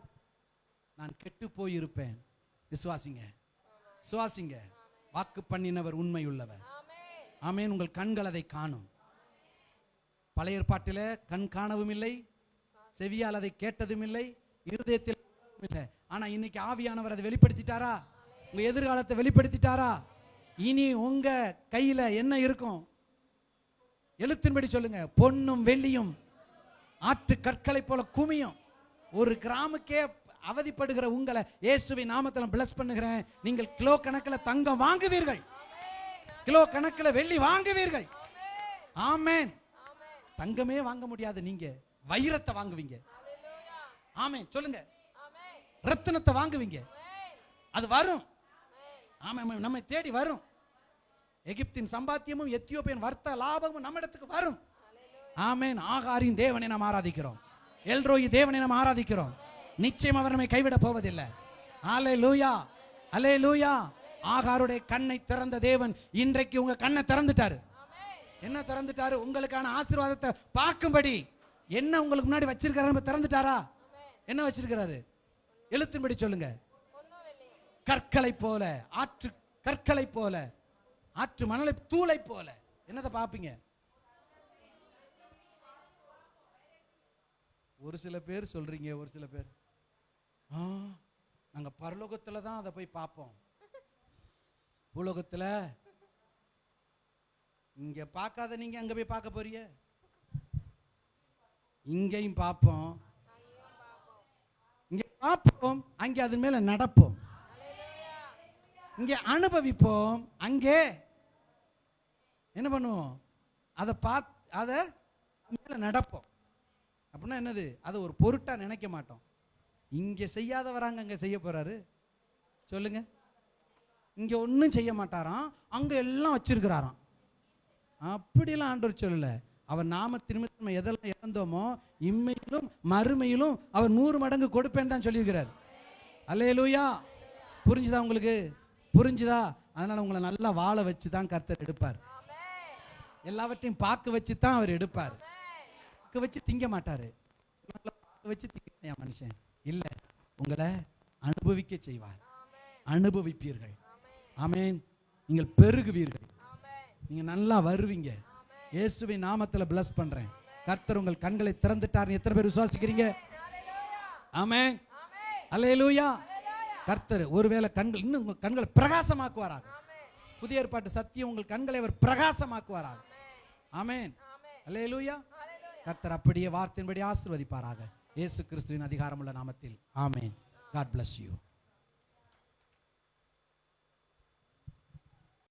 Speaker 1: நான் கெட்டு போயிருப்பேன். விசுவாசிங்க, விசுவாசிங்க. வாக்கு பண்ணினவர் உண்மையுள்ளவர். ஆமென். உங்கள் கண்கள் அதை காணும். பழைய ஏற்பாட்டிலே கண் காணவும் இல்லை, செவியால் அதை கேட்டதும் இல்லை, இருதயத்தில் இல்லை. ஆனா இன்னைக்கு ஆவியானவர் அதை வெளிப்படுத்திட்டாரா? உங்க எதிர்காலத்தை வெளிப்படுத்திட்டாரா? இனி உங்க கையில என்ன இருக்கும்? எழுத்தின்படி சொல்லுங்க. பொன்னும் வெள்ளியும் ஆற்று கற்களை போல குமியும். ஒரு கிராமுக்கே அவதிப்படுகிற உங்களை இயேசுவின் நாமத்தில் பிளஸ் பண்ணுகிறேன். நீங்கள் கிலோ கணக்கில் தங்கம் வாங்குவீர்கள், கிலோ கணக்கில் வெள்ளி வாங்குவீர்கள். ஆமென். தங்கமே வாங்க முடியாது, நீங்க வைரத்தை வாங்குவீங்க. ஆமென் சொல்லுங்க. ரத்தினத்தை வாங்குவீங்க, அது வரும். ஆமென். நம்மை தேடி வரும். எகிப்தின் சம்பாத்தியமும் எத்தியோப்பியன் வர்த்த லாபமும் நம்ம இடத்துக்கு வரும். ஆமென். ஆகாரின் தேவனை நாம் ஆராதிக்கிறோம், எல்ரோயி தேவனை நாம் ஆராதிக்கிறோம். நிச்சயம் அவர் நம்மை கைவிட போவதில்லை. அல்லேலூயா, அல்லேலூயா. ஆகாருடைய கண்ணை திறந்த தேவன் இன்றைக்கு உங்க கண்ணை திறந்துட்டாரு. என்ன திறந்துட்டாரு? உங்களுக்கான ஆசீர்வாதத்தை பார்க்கும்படி. என்ன உங்களுக்கு முன்னாடி வச்சிருக்காரு? திறந்துட்டாரா? என்ன வச்சிருக்கிறாரு? எழுத்தின்படி சொல்லுங்க. கற்களை போல, ஆற்று கற்களை போல, ஆற்று மணலை தூளை போல. என்னதை பார்ப்பீங்க? ஒரு சில பேர் சொல்றீங்க, ஒரு சில பேர் நாங்க பரலோகத்துல தான் அதை போய் பார்ப்போம். பூலோகத்துல இங்க பார்க்காத நீங்க அங்க போய் பார்க்க போறீங்க. இங்கேயும் பார்ப்போம், இங்க பார்ப்போம், அங்கே அது மேல நடப்போம். இங்கே அனுபவிப்போம், அங்கே என்ன பண்ணுவோம்? அதை பார்த்து அதை மேல நடப்போம். அப்படின்னா என்னது? அதை ஒரு பொருட்டா நினைக்க மாட்டோம். இங்க செய்யாதவராங்க அங்க செய்ய போறாரு. சொல்லுங்க. இங்க ஒன்னும் செய்ய மாட்டாராம், அங்க எல்லாம் வச்சிருக்கிறாராம். அப்படிலாம் ஆண்டவர் சொல்லல. அவர் நாமத்தின் நிமித்தம் எதெல்லாம் இழந்தோமோ இம்மையிலும் மறுமையிலும் அவர் 100 மடங்கு கொடுப்பேன்னு தான் சொல்லியிருக்கிறார். அல்லேலூயா. புரிஞ்சுதா உங்களுக்கு? புரிஞ்சுதா? அதனால உங்களை நல்லா வாழ வச்சு தான் கர்த்தர் எடுப்பார். எல்லாவற்றையும் பார்க்க வச்சு தான் அவர் எடுப்பார். பார்க்க வச்சு திங்க மாட்டாரு. வச்சு திங்க மனுஷன் இல்ல, உங்களை அனுபவிக்க செய்வார். அனுபவிப்பீர்கள். ஆமென். நீங்கள் பெருகுவீர்கள், நீங்க நல்லா வருவீங்க. இயேசுவின் நாமத்துல பிளஸ் பண்றேன். கர்த்தர் உங்கள் கண்களை திறந்துட்டார். எத்தனை பேர் விசுவாசிக்கிறீங்க? ஆமென். அல்லேலூயா. கர்த்தர் ஒருவேளை கண்கள் இன்னும் உங்கள் கண்களை பிரகாசமாக்குவாராக. புதிய ஏற்பாட்டு சத்தியம் உங்கள் கண்களை அவர் பிரகாசமாக்குவாராக. ஆமென். அல்லேலூயா. கர்த்தர் அப்படியே வார்த்தையின்படி ஆசீர்வதிப்பாராக. இயேசு கிறிஸ்துவின் அதிகாரமுள்ள நாமத்தில். ஆமென். God bless you.